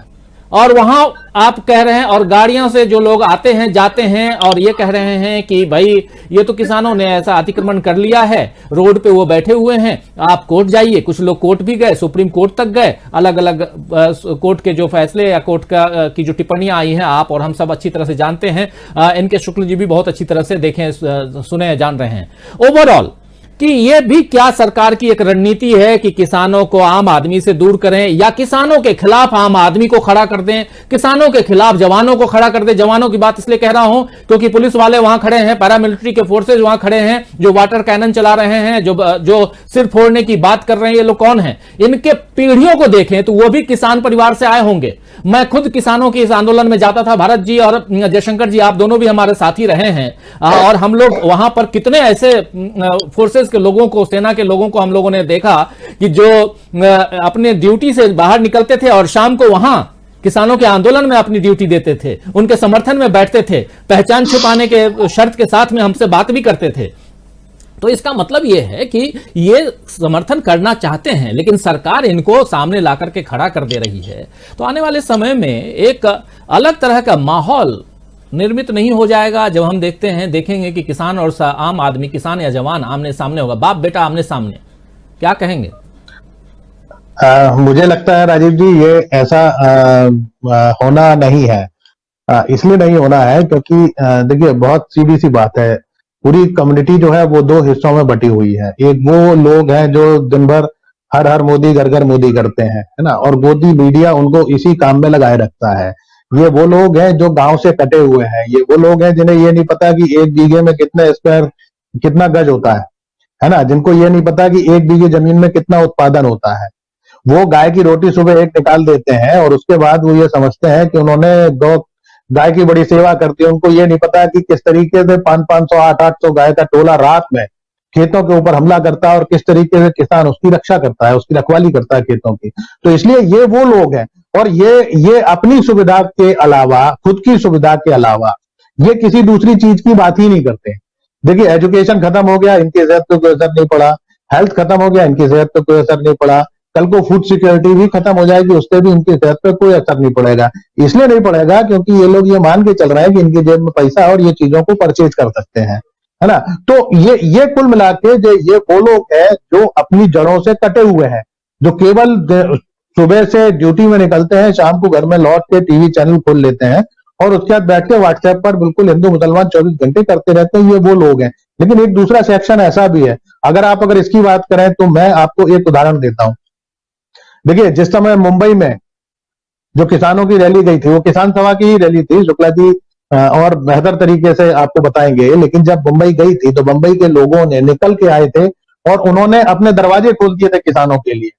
और वहां आप कह रहे हैं, और गाड़ियों से जो लोग आते हैं जाते हैं, और ये कह रहे हैं कि भाई ये तो किसानों ने ऐसा अतिक्रमण कर लिया है, रोड पे वो बैठे हुए हैं, आप कोर्ट जाइए। कुछ लोग कोर्ट भी गए, सुप्रीम कोर्ट तक गए, अलग अलग कोर्ट के जो फैसले या कोर्ट की जो टिप्पणियां आई हैं, आप और हम सब अच्छी तरह से जानते हैं। इनके शुक्ल जी भी बहुत अच्छी तरह से देखें, सुने, जान रहे हैं। ओवरऑल कि ये भी क्या सरकार की एक रणनीति है कि किसानों को आम आदमी से दूर करें, या किसानों के खिलाफ आम आदमी को खड़ा कर दें, किसानों के खिलाफ जवानों को खड़ा कर दें? जवानों की बात इसलिए कह रहा हूं क्योंकि पुलिस वाले वहां खड़े हैं, पैरामिलिट्री के फोर्सेज वहां खड़े हैं, जो वाटर कैनन चला रहे हैं, जो सिर फोड़ने की बात कर रहे हैं। ये लोग कौन हैं? इनके पीढ़ियों को देखें तो वो भी किसान परिवार से आए होंगे। मैं खुद किसानों के इस आंदोलन में जाता था, भारत जी और जयशंकर जी आप दोनों भी हमारे साथी रहे हैं, और हम लोग वहां पर कितने ऐसे फोर्सेज के लोगों को, सेना के लोगों को हम लोगों ने देखा कि जो अपने ड्यूटी से बाहर निकलते थे और शाम को वहां किसानों के आंदोलन में अपनी ड्यूटी देते थे, उनके समर्थन में बैठते थे, पहचान छिपाने के शर्त के साथ में हमसे बात भी करते थे। तो इसका मतलब यह है कि ये समर्थन करना चाहते हैं, लेकिन सरकार इनको सामने लाकर के खड़ा कर दे रही है। तो आने वाले समय में एक अलग तरह का माहौल निर्मित नहीं हो जाएगा जब हम देखेंगे कि किसान और आम आदमी, किसान या जवान आमने सामने होगा, बाप बेटा आमने सामने? क्या कहेंगे? मुझे लगता है राजीव जी, ये ऐसा होना नहीं है। इसलिए नहीं होना है क्योंकि देखिए, बहुत सीधी सी बात है, पूरी कम्युनिटी जो है वो दो हिस्सों में बटी हुई है। एक वो लोग हैं जो दिन भर हर हर मोदी, घर घर मोदी करते हैं, है ना, और मोदी मीडिया उनको इसी काम में लगाए रखता है। ये वो लोग हैं जो गांव से कटे हुए हैं। ये वो लोग हैं जिन्हें ये नहीं पता कि एक बीघे में कितना गज होता है ना, जिनको ये नहीं पता कि एक बीघे जमीन में कितना उत्पादन होता है। वो गाय की रोटी सुबह एक निकाल देते हैं, और उसके बाद वो ये समझते हैं कि उन्होंने दो गाय की बड़ी सेवा करती है। उनको ये नहीं पता कि किस तरीके से 500-500, 800 गाय का टोला रात में खेतों के ऊपर हमला करता है, और किस तरीके से किसान उसकी रक्षा करता है, उसकी रखवाली करता है खेतों की। तो इसलिए ये वो लोग हैं, और ये अपनी सुविधा के अलावा, खुद की सुविधा के अलावा, ये किसी दूसरी चीज की बात ही नहीं करते। देखिए, एजुकेशन खत्म हो गया, इनकी सेहत पे कोई असर नहीं पड़ा। हेल्थ खत्म हो गया, इनकी सेहत पे कोई असर नहीं पड़ा। कल को फूड सिक्योरिटी भी खत्म हो जाएगी, उससे भी इनकी सेहत पे कोई असर नहीं पड़ेगा। इसलिए नहीं पड़ेगा क्योंकि ये लोग ये मान के चल रहे हैं कि इनकी जेब में पैसा है और ये चीजों को परचेज कर सकते हैं, है ना। तो ये कुल मिला के ये वो लोग हैं जो अपनी जड़ों से कटे हुए हैं, जो केवल सुबह से ड्यूटी में निकलते हैं, शाम को घर में लौट के टीवी चैनल खोल लेते हैं, और उसके बाद बैठ के व्हाट्सएप पर बिल्कुल हिंदू मुसलमान 24 घंटे करते रहते हैं। ये वो लोग हैं। लेकिन एक दूसरा सेक्शन ऐसा भी है, अगर इसकी बात करें तो मैं आपको एक उदाहरण देता हूं। देखिए, जिस समय मुंबई में जो किसानों की रैली गई थी, वो किसान सभा की ही रैली थी, शुक्ला जी और बेहतर तरीके से आपको बताएंगे। लेकिन जब मुंबई गई थी तो मुंबई के लोगों ने निकल के आए थे और उन्होंने अपने दरवाजे खोल दिए थे किसानों के लिए।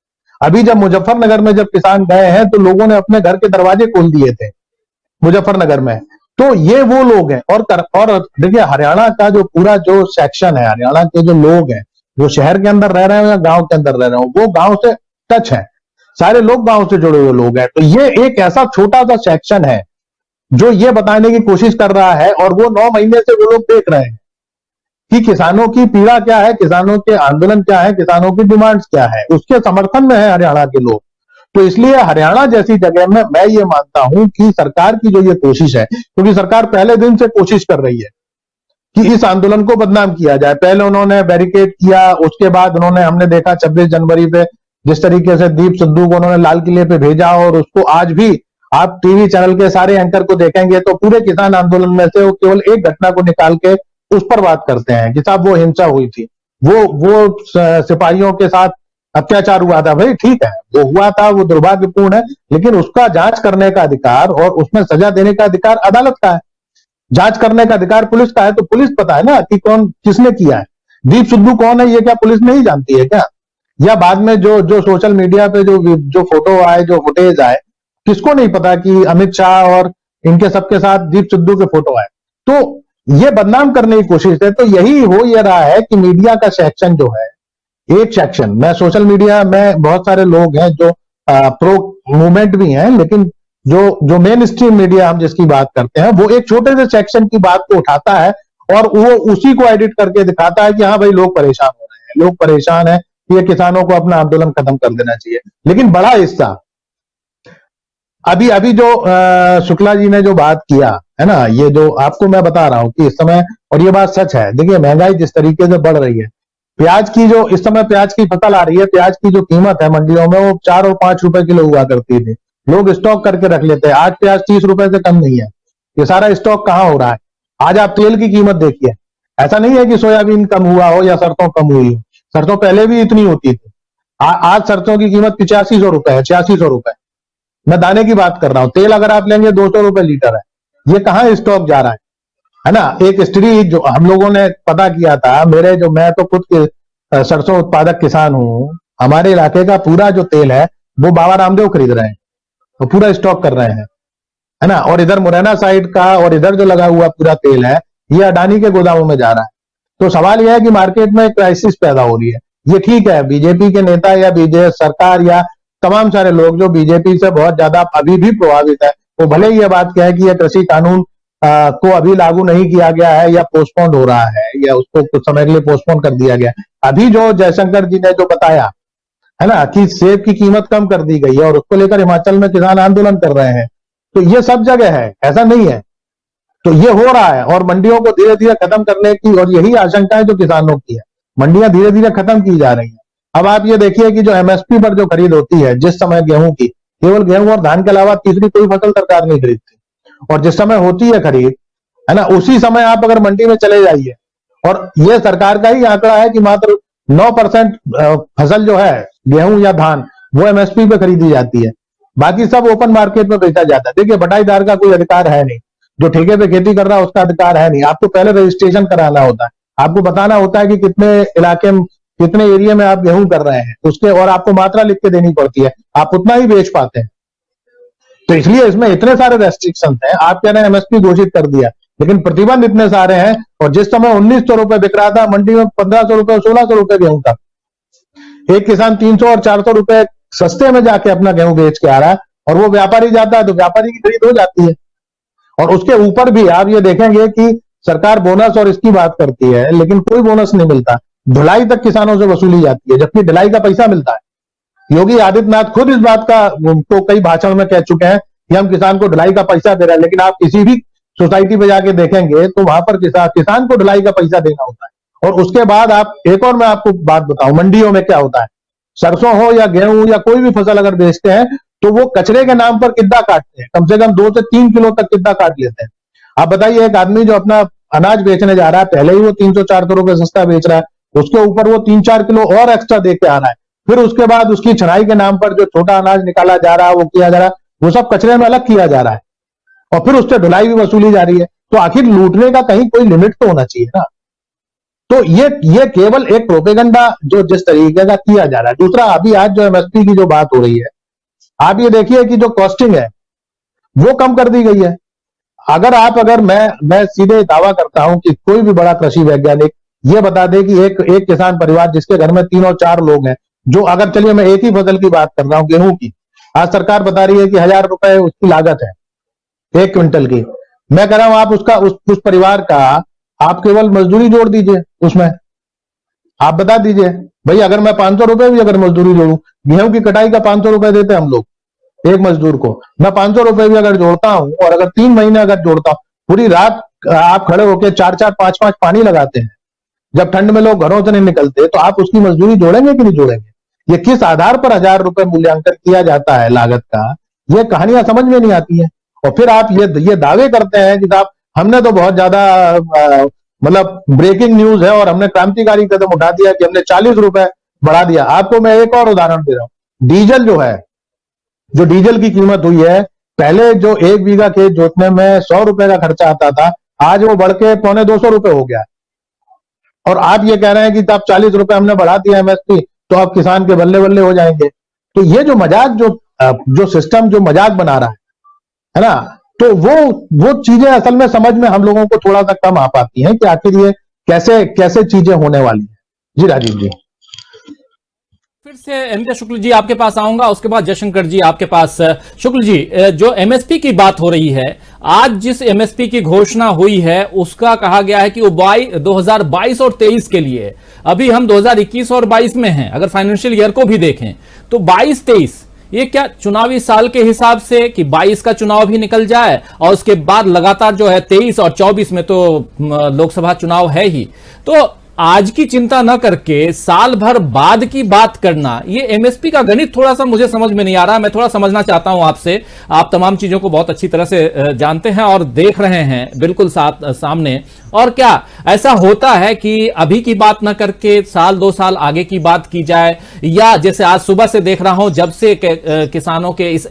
अभी जब मुजफ्फरनगर में जब किसान गए हैं तो लोगों ने अपने घर के दरवाजे खोल दिए थे मुजफ्फरनगर में। तो ये वो लोग हैं। और देखिए, हरियाणा का जो पूरा जो सेक्शन है, हरियाणा के जो लोग हैं, जो शहर के अंदर रह रहे हो या गांव के अंदर रह रहे हो, वो गांव से टच है, सारे लोग गांव से जुड़े हुए लोग हैं। तो ये एक ऐसा छोटा सा सेक्शन है जो ये बताने की कोशिश कर रहा है, और वो 9 महीने से वो लोग देख रहे हैं कि किसानों की पीड़ा क्या है, किसानों के आंदोलन क्या है, किसानों की डिमांड्स क्या है, उसके समर्थन में है हरियाणा के लोग। तो इसलिए हरियाणा जैसी जगह में मैं ये मानता हूं कि सरकार की जो ये कोशिश है, क्योंकि सरकार पहले दिन से कोशिश कर रही है कि इस आंदोलन को बदनाम किया जाए। पहले उन्होंने बैरिकेड किया, उसके बाद हमने देखा 26 जनवरी पे जिस तरीके से दीप सिद्धू को उन्होंने लाल किले पे भेजा, और उसको आज भी आप टीवी चैनल के सारे एंकर को देखेंगे तो पूरे किसान आंदोलन में से वो केवल एक घटना को निकाल के उस पर बात करते हैं कि साहब वो हिंसा हुई थी, वो सिपाहियों के साथ अत्याचार हुआ था। भाई ठीक है, वो हुआ था, वो दुर्भाग्यपूर्ण है, लेकिन उसका जांच करने का अधिकार और उसमें सजा देने का अधिकार अदालत का है। जांच करने का अधिकार पुलिस का है, तो पुलिस पता है ना कि कौन किसने किया है। दीप सिद्धू कौन है ये क्या पुलिस नहीं जानती है क्या? या बाद में जो सोशल मीडिया पे जो फोटो आए, जो फुटेज आए, किसको नहीं पता कि अमित शाह और इनके सबके साथ दीप सिद्धू के फोटो आए? तो ये बदनाम करने की कोशिश है। तो यही हो ये रहा है कि मीडिया का सेक्शन जो है, एक सेक्शन में सोशल मीडिया में बहुत सारे लोग हैं जो प्रो मूवमेंट भी हैं, लेकिन जो मेन स्ट्रीम मीडिया हम जिसकी बात करते हैं, वो एक छोटे से सेक्शन की बात को उठाता है और वो उसी को एडिट करके दिखाता है कि हाँ भाई लोग परेशान हो रहे हैं, लोग परेशान है, ये किसानों को अपना आंदोलन खत्म कर देना चाहिए। लेकिन बड़ा हिस्सा अभी जो शुक्ला जी ने जो बात किया है ना, ये जो आपको मैं बता रहा हूं कि इस समय, और ये बात सच है, देखिए महंगाई जिस तरीके से बढ़ रही है, प्याज की जो इस समय प्याज की फसल आ रही है, प्याज की जो कीमत है मंडियों में वो 4 और 5 रुपए किलो हुआ करती थी। लोग स्टॉक करके रख लेते हैं। आज प्याज 30 रुपए से कम नहीं है। ये सारा स्टॉक कहां हो रहा है? आज आप तेल की कीमत देखिए, ऐसा नहीं है कि सोयाबीन कम हुआ हो या सरसों कम हुई हो, सरसों पहले भी इतनी होती थी। आज सरसों की कीमत 8500 रुपए है, 8600 रुपए। मैं दाने की बात कर रहा हूं। तेल अगर आप लेंगे 200 रुपए लीटर है। ये कहां स्टॉक जा रहा है ना? एक स्टडी जो हम लोगों ने पता किया था, मैं तो खुद सरसों उत्पादक किसान हूं, हमारे इलाके का पूरा जो तेल है वो बाबा रामदेव खरीद रहे हैं, वो पूरा स्टॉक कर रहे हैं, है ना। और इधर मुरैना साइड का और इधर जो लगा हुआ पूरा तेल है, ये अडानी के गोदामों में जा रहा है। तो सवाल यह है कि मार्केट में क्राइसिस पैदा हो रही है। ये ठीक है, बीजेपी के नेता या बीजेपी सरकार या तमाम सारे लोग जो बीजेपी से बहुत ज्यादा अभी भी प्रभावित है, वो भले ही ये बात कहे कि यह कृषि कानून को अभी लागू नहीं किया गया है या पोस्टपोन हो रहा है या उसको कुछ समय के लिए पोस्टपोन कर दिया गया। अभी जो जयशंकर जी ने जो बताया है ना कि सेब की कीमत कम कर दी गई है और उसको लेकर हिमाचल में किसान आंदोलन कर रहे हैं, तो ये सब जगह है, ऐसा नहीं है। तो ये हो रहा है और मंडियों को धीरे धीरे खत्म करने की, और यही आशंका है जो किसानों की है, मंडियां धीरे धीरे खत्म की जा रही है। अब आप ये देखिए कि जो एमएसपी पर जो खरीद होती है, जिस समय गेहूं की, केवल गेहूं और धान के अलावा तीसरी कोई फसल सरकार नहीं खरीदती, और जिस समय होती है खरीद, है ना, उसी समय आप अगर मंडी में चले जाइए, और ये सरकार का ही आंकड़ा है कि मात्र 9% फसल जो है गेहूं या धान वो एमएसपी पे खरीदी जाती है, बाकी सब ओपन मार्केट में बेचा जाता है। देखिए बटाईदार का कोई अधिकार है नहीं, जो ठेके पे खेती कर रहा है उसका अधिकार है नहीं। आपको पहले रजिस्ट्रेशन कराना होता है, आपको बताना होता है कि कितने इलाके में, कितने एरिया में आप गेहूं कर रहे हैं उसके, और आपको मात्रा लिख के देनी पड़ती है, आप उतना ही बेच पाते हैं। तो इसलिए इसमें इतने सारे रेस्ट्रिक्शन हैं। आप कह रहे हैं एमएसपी घोषित कर दिया, लेकिन प्रतिबंध इतने सारे हैं। और जिस समय 1900 रुपए बिक रहा था, मंडी में 1500 रुपए 1600 रुपए गेहूं था। एक किसान 300 और 400 रुपए सस्ते में जाके अपना गेहूं बेच के आ रहा है, और वो व्यापारी जाता है तो व्यापारी की खरीद हो जाती है। और उसके ऊपर भी आप ये देखेंगे कि सरकार बोनस और इसकी बात करती है, लेकिन कोई बोनस नहीं मिलता। ढुलाई तक किसानों से वसूली जाती है, जबकि ढुलाई का पैसा मिलता है। योगी आदित्यनाथ खुद इस बात का तो कई भाषण में कह चुके हैं कि हम किसान को ढुलाई का पैसा दे रहे हैं, लेकिन आप किसी भी सोसाइटी पे जाके देखेंगे तो वहां पर किसान को ढुलाई का पैसा देना होता है। और उसके बाद आप एक और मैं आपको बात बताऊं, मंडियों में क्या होता है, सरसों हो या गेहूं या कोई भी फसल अगर बेचते हैं तो वो कचरे के नाम पर किद्दा काटते हैं, कम से कम 2 से 3 किलो तक किद्दा काट लेते हैं। आप बताइए, एक आदमी जो अपना अनाज बेचने जा रहा है, पहले ही वो 300-400 रुपए सस्ता बेच रहा है, उसके ऊपर वो 3-4 किलो और एक्स्ट्रा दे के आ रहा है। फिर उसके बाद उसकी छनाई के नाम पर जो छोटा अनाज निकाला जा रहा है, वो किया जा रहा है, वो सब कचरे में अलग किया जा रहा है, और फिर उससे ढुलाई भी वसूली जा रही है। तो आखिर लूटने का कहीं कोई लिमिट तो होना चाहिए ना। तो ये केवल एक प्रोपेगेंडा जो जिस तरीके का किया जा रहा है। दूसरा, अभी आज जो एमएसपी की जो बात हो रही है, आप ये देखिए कि जो कॉस्टिंग है वो कम कर दी गई है। अगर मैं सीधे दावा करता हूं कि कोई भी बड़ा कृषि वैज्ञानिक ये बता दे कि एक किसान परिवार जिसके घर में 3 और 4 लोग हैं, जो अगर चलिए मैं एक ही फसल की बात कर रहा हूं, गेहूं की, आज सरकार बता रही है कि 1000 रुपए उसकी लागत है 1 क्विंटल की। मैं कह रहा हूं आप उसका उस परिवार का आप केवल मजदूरी जोड़ दीजिए उसमें। आप बता दीजिए भाई, अगर मैं 500 रुपए भी अगर मजदूरी जोड़ू, गेहूं की कटाई का 500 रुपए देते हैं हम लोग एक मजदूर को, मैं 500 रुपए भी अगर जोड़ता हूं और अगर 3 महीने अगर जोड़ता हूं, पूरी रात आप खड़े होकर 4-4, 5-5 पानी लगाते हैं, जब ठंड में लोग घरों से नहीं निकलते, तो आप उसकी मजदूरी जोड़ेंगे कि नहीं जोड़ेंगे? ये किस आधार पर 1000 रुपए मूल्यांकन किया जाता है लागत का, ये कहानियां समझ में नहीं आती हैं। और फिर आप ये दावे करते हैं कि साहब हमने तो बहुत ज्यादा मतलब ब्रेकिंग न्यूज है और हमने क्रांतिकारी कदम उठा दिया कि हमने 40 रुपए बढ़ा दिया। आपको मैं एक और उदाहरण दे रहा हूं। डीजल जो है, जो डीजल की कीमत हुई है, पहले जो 1 बीघा खेत जोतने में 100 रुपए का खर्चा आता था, आज वो बढ़ के 250 रुपए हो गया। और आप ये कह रहे हैं कि आप 40 रुपए हमने बढ़ा दिया एमएसपी, तो आप किसान के बल्ले बल्ले हो जाएंगे। तो ये जो मजाक जो सिस्टम जो मजाक बना रहा है ना, तो वो चीजें असल में समझ में हम लोगों को थोड़ा सा कम आ पाती हैं कि आखिर ये कैसे कैसे चीजें होने वाली है। जी राजीव जी। फिर से एमके शुक्ल जी आपके पास आऊंगा, उसके बाद जयशंकर जी आपके पास। शुक्ल जी, जो एमएसपी की बात हो रही है, आज जिस एमएसपी की घोषणा हुई है उसका कहा गया है कि वो 2022 और 23 के लिए, अभी हम 2021 और 22 में हैं, अगर फाइनेंशियल ईयर को भी देखें तो 22-23 ये क्या चुनावी साल के हिसाब से कि 22 का चुनाव भी निकल जाए और उसके बाद लगातार जो है 23 और 24 में तो लोकसभा चुनाव है ही, तो आज की चिंता न करके साल भर बाद की बात करना, ये एमएसपी का गणित थोड़ा सा मुझे समझ में नहीं आ रहा। मैं थोड़ा समझना चाहता हूं आपसे, आप तमाम चीजों को बहुत अच्छी तरह से जानते हैं और देख रहे हैं बिल्कुल सामने। और क्या ऐसा होता है कि अभी की बात न करके साल 2 साल आगे की बात की जाए, या जैसे आज सुबह से देख रहा हूं जब से किसानों के इस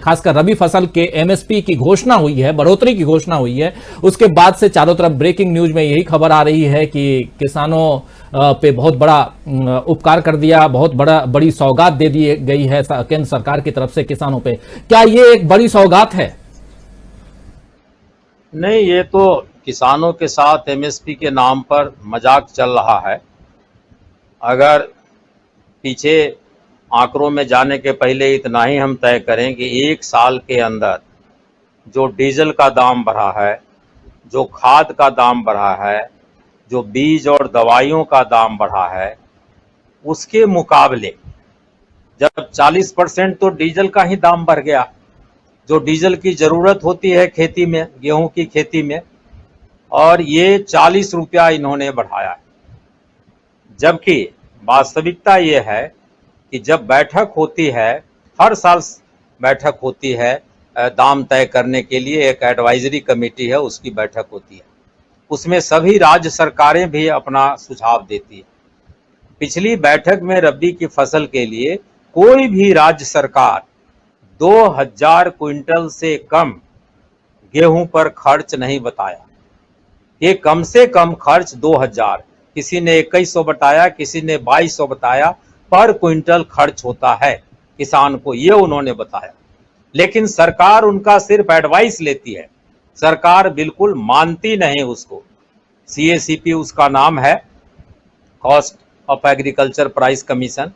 खासकर रबी फसल के एमएसपी की घोषणा हुई है, बढ़ोतरी की घोषणा हुई है, उसके बाद से चारों तरफ ब्रेकिंग न्यूज में यही खबर आ रही है कि किसानों पे बहुत बड़ा उपकार कर दिया, बहुत बड़ी सौगात दे दी गई है केंद्र सरकार की तरफ से किसानों पे। क्या ये एक बड़ी सौगात है? नहीं, ये तो किसानों के साथ एमएसपी के नाम पर मजाक चल रहा है। अगर पीछे आंकड़ों में जाने के पहले इतना ही हम तय करें कि 1 साल के अंदर जो डीजल का दाम बढ़ा है, जो खाद का दाम बढ़ा है, जो बीज और दवाइयों का दाम बढ़ा है, उसके मुकाबले जब 40% तो डीजल का ही दाम बढ़ गया, जो डीजल की ज़रूरत होती है खेती में, गेहूं की खेती में, और ये 40 रुपया इन्होंने बढ़ाया है। जबकि वास्तविकता ये है कि जब बैठक होती है, हर साल बैठक होती है दाम तय करने के लिए, एक एडवाइजरी कमेटी है, उसकी बैठक होती है, उसमें सभी राज्य सरकारें भी अपना सुझाव देती है। पिछली बैठक में रबी की फसल के लिए कोई भी राज्य सरकार 2000 क्विंटल से कम गेहूं पर खर्च नहीं बताया। ये कम से कम खर्च 2000, किसी ने 2100 बताया, किसी ने 2200 बताया, पर क्विंटल खर्च होता है किसान को, ये उन्होंने बताया। लेकिन सरकार उनका सिर्फ एडवाइस लेती है, सरकार बिल्कुल मानती नहीं उसको। CACP उसका नाम है, cost of agriculture price commission.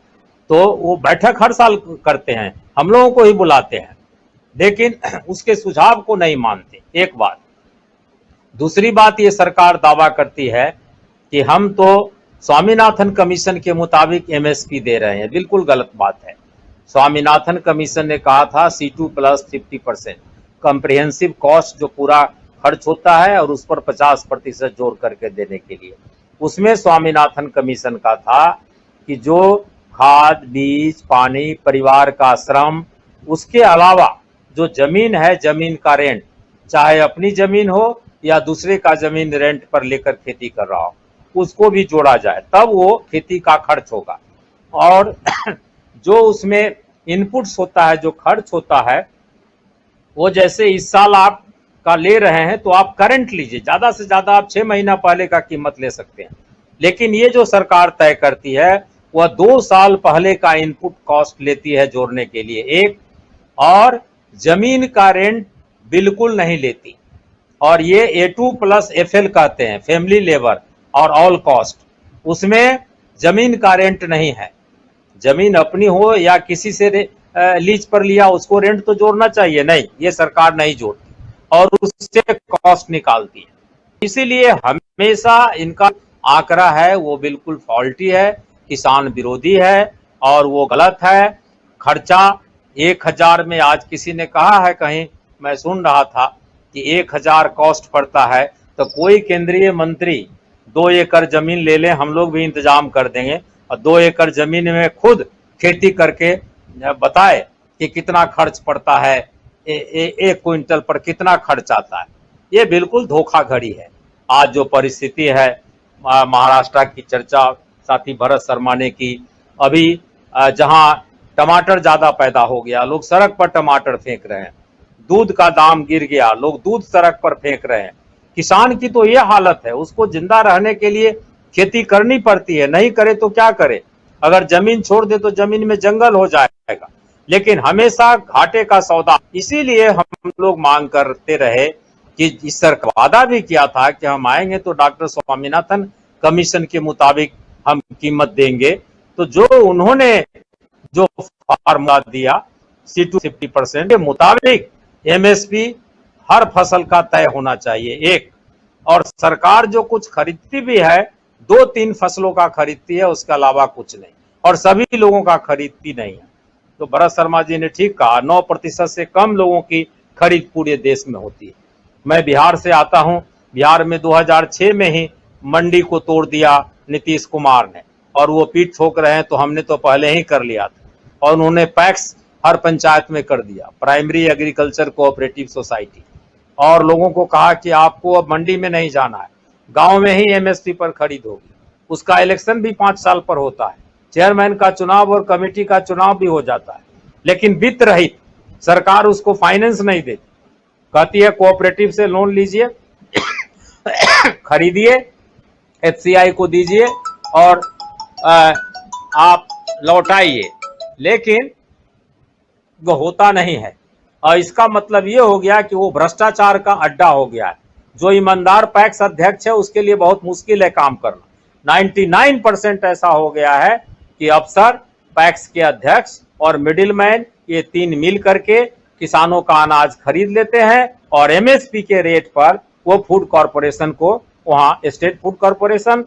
तो वो बैठक हर साल करते हैं, हम लोगों को ही बुलाते हैं, लेकिन उसके सुझाव को नहीं मानते। एक बात। दूसरी बात, ये सरकार दावा करती है कि हम तो स्वामीनाथन कमीशन के मुताबिक MSP दे रहे हैं। बिल्कुल गलत बात है। स्वामीनाथन कमीशन ने कहा था C2 + 50% कॉम्प्रिहेंसिव कॉस्ट, जो पूरा खर्च होता है और उस पर 50% जोड़ करके देने के लिए। उसमें स्वामीनाथन कमीशन का था कि जो खाद, बीज, पानी, परिवार का श्रम, उसके अलावा जो जमीन है, जमीन का रेंट, चाहे अपनी जमीन हो या दूसरे का जमीन रेंट पर लेकर खेती कर रहा हो, उसको भी जोड़ा जाए, तब वो खेती का खर्च होगा। और जो उसमें इनपुट्स होता है, जो खर्च होता है, वो जैसे इस साल आप का ले रहे हैं तो आप करंट लीजिए, ज्यादा से ज्यादा आप 6 महीना पहले का कीमत ले सकते हैं। लेकिन ये जो सरकार तय करती है वह 2 साल पहले का इनपुट कॉस्ट लेती है जोड़ने के लिए, एक, और जमीन का रेंट बिल्कुल नहीं लेती। और ये A2 + FL कहते हैं, फैमिली लेबर और ऑल कॉस्ट, उसमें जमीन का रेंट नहीं है। जमीन अपनी हो या किसी से लीज पर लिया, उसको रेंट तो जोड़ना चाहिए, नहीं, ये सरकार नहीं जोड़ती और उससे कॉस्ट निकालती है। इसीलिए हमेशा इनका आंकड़ा है वो बिल्कुल फॉल्टी है, किसान विरोधी है और वो गलत है। खर्चा 1000 में, आज किसी ने कहा है कहीं, मैं सुन रहा था कि 1000 कॉस्ट पड़ता है, तो कोई केंद्रीय मंत्री 2 एकड़ जमीन ले लें, हम लोग भी इंतजाम कर देंगे, और 2 एकड़ जमीन में खुद खेती करके बताए कि कितना खर्च पड़ता है एक क्विंटल पर कितना खर्च आता है। ये बिल्कुल धोखाधड़ी है। आज जो परिस्थिति है, महाराष्ट्र की चर्चा साथी भरत शर्मा ने की, अभी जहां टमाटर ज्यादा पैदा हो गया, लोग सड़क पर टमाटर फेंक रहे हैं, दूध का दाम गिर गया, लोग दूध सड़क पर फेंक रहे हैं। किसान की तो ये हालत है, उसको जिंदा रहने के लिए खेती करनी पड़ती है, नहीं करे तो क्या करे। अगर जमीन छोड़ दे तो जमीन में जंगल हो जाएगा, लेकिन हमेशा घाटे का सौदा। इसीलिए हम लोग मांग करते रहे कि इस सरकार वादा भी किया था कि हम आएंगे तो डॉक्टर स्वामीनाथन कमीशन के मुताबिक हम कीमत देंगे। तो जो उन्होंने जो फार्मूला दिया C250% के मुताबिक MSP हर फसल का तय होना चाहिए एक, और सरकार जो कुछ खरीदती भी है 2-3 फसलों का खरीदती है, उसके अलावा कुछ नहीं, और सभी लोगों का खरीदती नहीं है। तो भरत शर्मा जी ने ठीक कहा, 9% से कम लोगों की खरीद पूरे देश में होती है। मैं बिहार से आता हूं, बिहार में 2006 में ही मंडी को तोड़ दिया नीतीश कुमार ने, और वो पीठ ठोक रहे हैं तो हमने तो पहले ही कर लिया था, और उन्होंने पैक्स हर पंचायत में कर दिया, प्राइमरी एग्रीकल्चर कोऑपरेटिव सोसाइटी, और लोगों को कहा कि आपको अब मंडी में नहीं जाना है, गांव में ही MSP पर खरीद होगी। उसका इलेक्शन भी 5 साल पर होता है, चेयरमैन का चुनाव और कमेटी का चुनाव भी हो जाता है, लेकिन वित्त रहित सरकार उसको फाइनेंस नहीं देती। कहती है कोऑपरेटिव से लोन लीजिए, खरीदिए, FCI को दीजिए और आप लौटाइए, लेकिन वो होता नहीं है। और इसका मतलब ये हो गया कि वो भ्रष्टाचार का अड्डा हो गया है। जो ईमानदार पैक्स अध्यक्ष है उसके लिए बहुत मुश्किल है काम करना। 99% ऐसा हो गया है कि अफसर, पैक्स के अध्यक्ष और मिडिलमैन, ये 3 मिल करके किसानों का अनाज खरीद लेते हैं, और MSP के रेट पर वो फूड कॉरपोरेशन को, वहां स्टेट फूड कॉरपोरेशन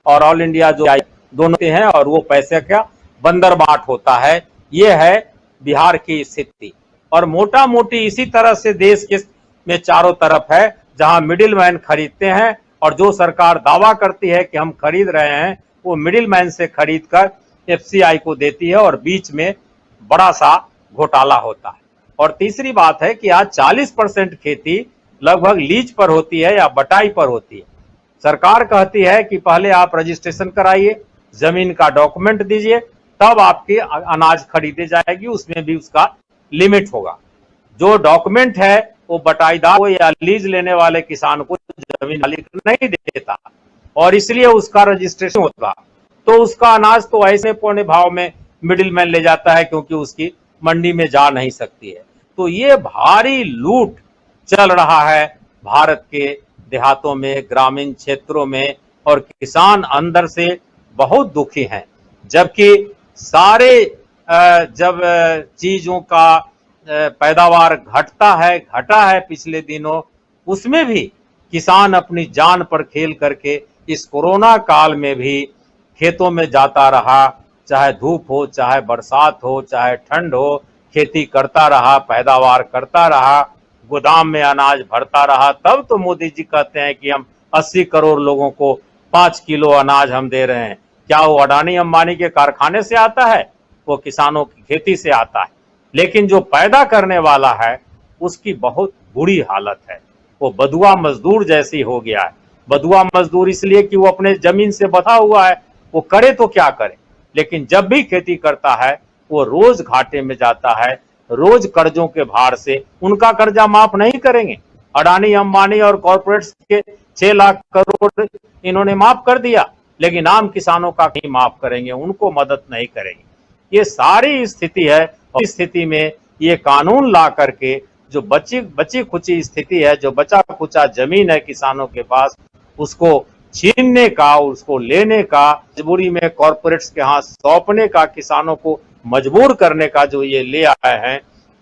और ऑल इंडिया जो दोनों हैं, और वो पैसे का बंदर बाट होता है। ये है बिहार की स्थिति, और मोटा मोटी इसी तरह से देश के में चारों तरफ है, जहां मिडिलमैन खरीदते हैं, और जो सरकार दावा करती है कि हम खरीद रहे हैं, वो मिडिलमैन से खरीदकर FCI को देती है, और बीच में बड़ा सा घोटाला होता है। और तीसरी बात है कि आज 40% खेती लगभग लीज पर होती है या बटाई पर होती है। सरकार कहती है कि पहले आप रजिस्ट्रेशन कराइए, जमीन का डॉक्यूमेंट दीजिए, तब आपकी अनाज खरीदे जाएगी, उसमें भी उसका लिमिट होगा। जो डॉक्यूमेंट है वो बटाईदार को या लीज लेने वाले किसान को जमीन मालिक नहीं देता, और इसलिए उसका रजिस्ट्रेशन होता, तो उसका अनाज तो ऐसे पौने भाव में मिडिलमैन ले जाता है, क्योंकि उसकी मंडी में जा नहीं सकती है। तो ये भारी लूट चल रहा है भारत के देहातों में, ग्रामीण क्षेत्रों में, और किसान अंदर से बहुत दुखी हैं। जबकि सारे जब चीजों का पैदावार घटा है पिछले दिनों, उसमें भी किसान अपनी जान पर खेल करके इस कोरोना काल में भी खेतों में जाता रहा, चाहे धूप हो, चाहे बरसात हो, चाहे ठंड हो, खेती करता रहा, पैदावार करता रहा, गोदाम में अनाज भरता रहा। तब तो मोदी जी कहते हैं कि हम 80 करोड़ लोगों को 5 किलो अनाज हम दे रहे हैं। क्या वो अडानी अंबानी के कारखाने से आता है? वो किसानों की खेती से आता है। लेकिन जो पैदा करने वाला है उसकी बहुत बुरी हालत है, वो बधुआ मजदूर जैसी हो गया है। बधुआ मजदूर इसलिए कि वो अपने जमीन से बंधा हुआ है, वो करे तो क्या करे, लेकिन जब भी खेती करता है वो रोज घाटे में जाता है, रोज कर्जों के भार से। उनका कर्जा माफ नहीं करेंगे। अडानी अंबानी और कॉर्पोरेट्स के 6 लाख करोड़ इन्होंने माफ कर दिया, लेकिन आम किसानों का नहीं माफ करेंगे, उनको मदद नहीं करेंगे। ये सारी स्थिति है, और इस स्थिति में ये कानून ला करके जो बची खुची स्थिति है, जो बचा खुचा जमीन है किसानों के पास, उसको छीनने का, उसको लेने का, मजबूरी में कॉर्पोरेट्स के हाथ सौंपने का, किसानों को मजबूर करने का जो ये ले आए हैं,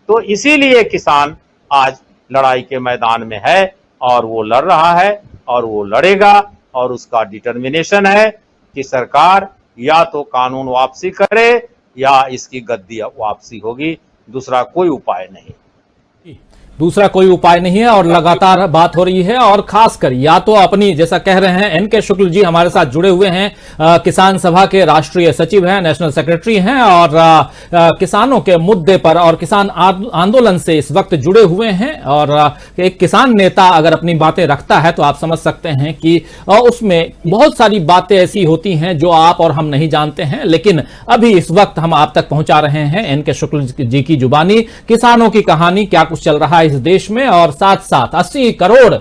तो इसीलिए किसान आज लड़ाई के मैदान में है, और वो लड़ रहा है, और वो लड़ेगा, और उसका डिटर्मिनेशन है कि सरकार या तो कानून वापसी करे या इसकी गद्दी वापसी होगी, दूसरा कोई उपाय नहीं। दूसरा कोई उपाय नहीं है और लगातार बात हो रही है। और खासकर या तो अपनी, जैसा कह रहे हैं एनके शुक्ल जी हमारे साथ जुड़े हुए हैं, किसान सभा के राष्ट्रीय सचिव हैं, नेशनल सेक्रेटरी हैं और किसानों के मुद्दे पर और किसान आंदोलन से इस वक्त जुड़े हुए हैं। और एक किसान नेता अगर अपनी बातें रखता है तो आप समझ सकते हैं कि उसमें बहुत सारी बातें ऐसी होती हैं जो आप और हम नहीं जानते हैं। लेकिन अभी इस वक्त हम आप तक पहुंचा रहे हैं एनके शुक्ल जी की जुबानी किसानों की कहानी, क्या कुछ चल रहा है इस देश में। और साथ साथ 80 करोड़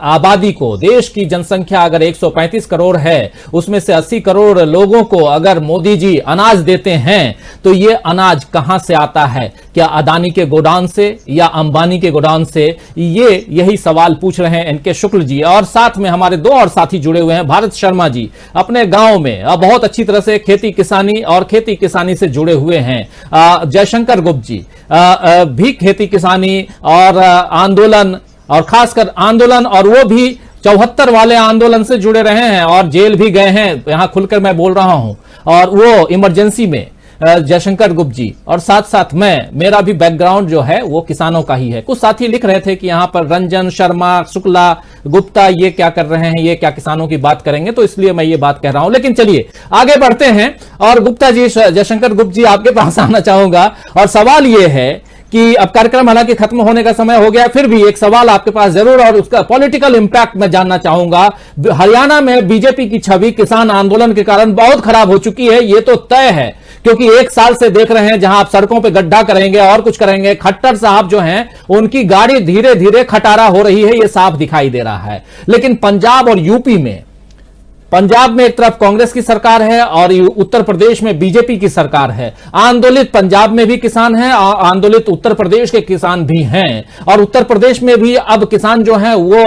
आबादी को, देश की जनसंख्या अगर 135 करोड़ है, उसमें से 80 करोड़ लोगों को अगर मोदी जी अनाज देते हैं तो ये अनाज कहां से आता है? क्या अदानी के गोडाउन से या अंबानी के गोडाउन से? यही सवाल पूछ रहे हैं एनके शुक्ल जी। और साथ में हमारे दो और साथी जुड़े हुए हैं, भारत शर्मा जी अपने गांव में बहुत अच्छी तरह से खेती किसानी और खेती किसानी से जुड़े हुए हैं। जयशंकर गुप्ता जी भी खेती किसानी और आंदोलन, और खासकर आंदोलन, और वो भी 74 वाले आंदोलन से जुड़े रहे हैं और जेल भी गए हैं, यहां खुलकर मैं बोल रहा हूं, और वो इमरजेंसी में जयशंकर गुप्ता जी। और साथ साथ मेरा भी बैकग्राउंड जो है वो किसानों का ही है। कुछ साथी लिख रहे थे कि यहां पर रंजन, शर्मा, शुक्ला, गुप्ता ये क्या कर रहे हैं, ये क्या किसानों की बात करेंगे, तो इसलिए मैं ये बात कह रहा हूं। लेकिन चलिए आगे बढ़ते हैं और गुप्ता जी, जयशंकर गुप्ता जी आपके पास आना चाहूंगा। और सवाल ये है कि अब कार्यक्रम हालांकि खत्म होने का समय हो गया, फिर भी एक सवाल आपके पास जरूर, और उसका पॉलिटिकल इंपैक्ट मैं जानना चाहूंगा। हरियाणा में बीजेपी की छवि किसान आंदोलन के कारण बहुत खराब हो चुकी है, ये तो तय है, क्योंकि एक साल से देख रहे हैं जहां आप सड़कों पे गड्ढा करेंगे और कुछ करेंगे, खट्टर साहब जो हैं उनकी गाड़ी धीरे धीरे खटारा हो रही है, ये साफ दिखाई दे रहा है। लेकिन पंजाब और यूपी में, पंजाब में एक तरफ कांग्रेस की सरकार है और उत्तर प्रदेश में बीजेपी की सरकार है। आंदोलित पंजाब में भी किसान हैं और आंदोलित उत्तर प्रदेश के किसान भी हैं, और उत्तर प्रदेश में भी अब किसान जो हैं वो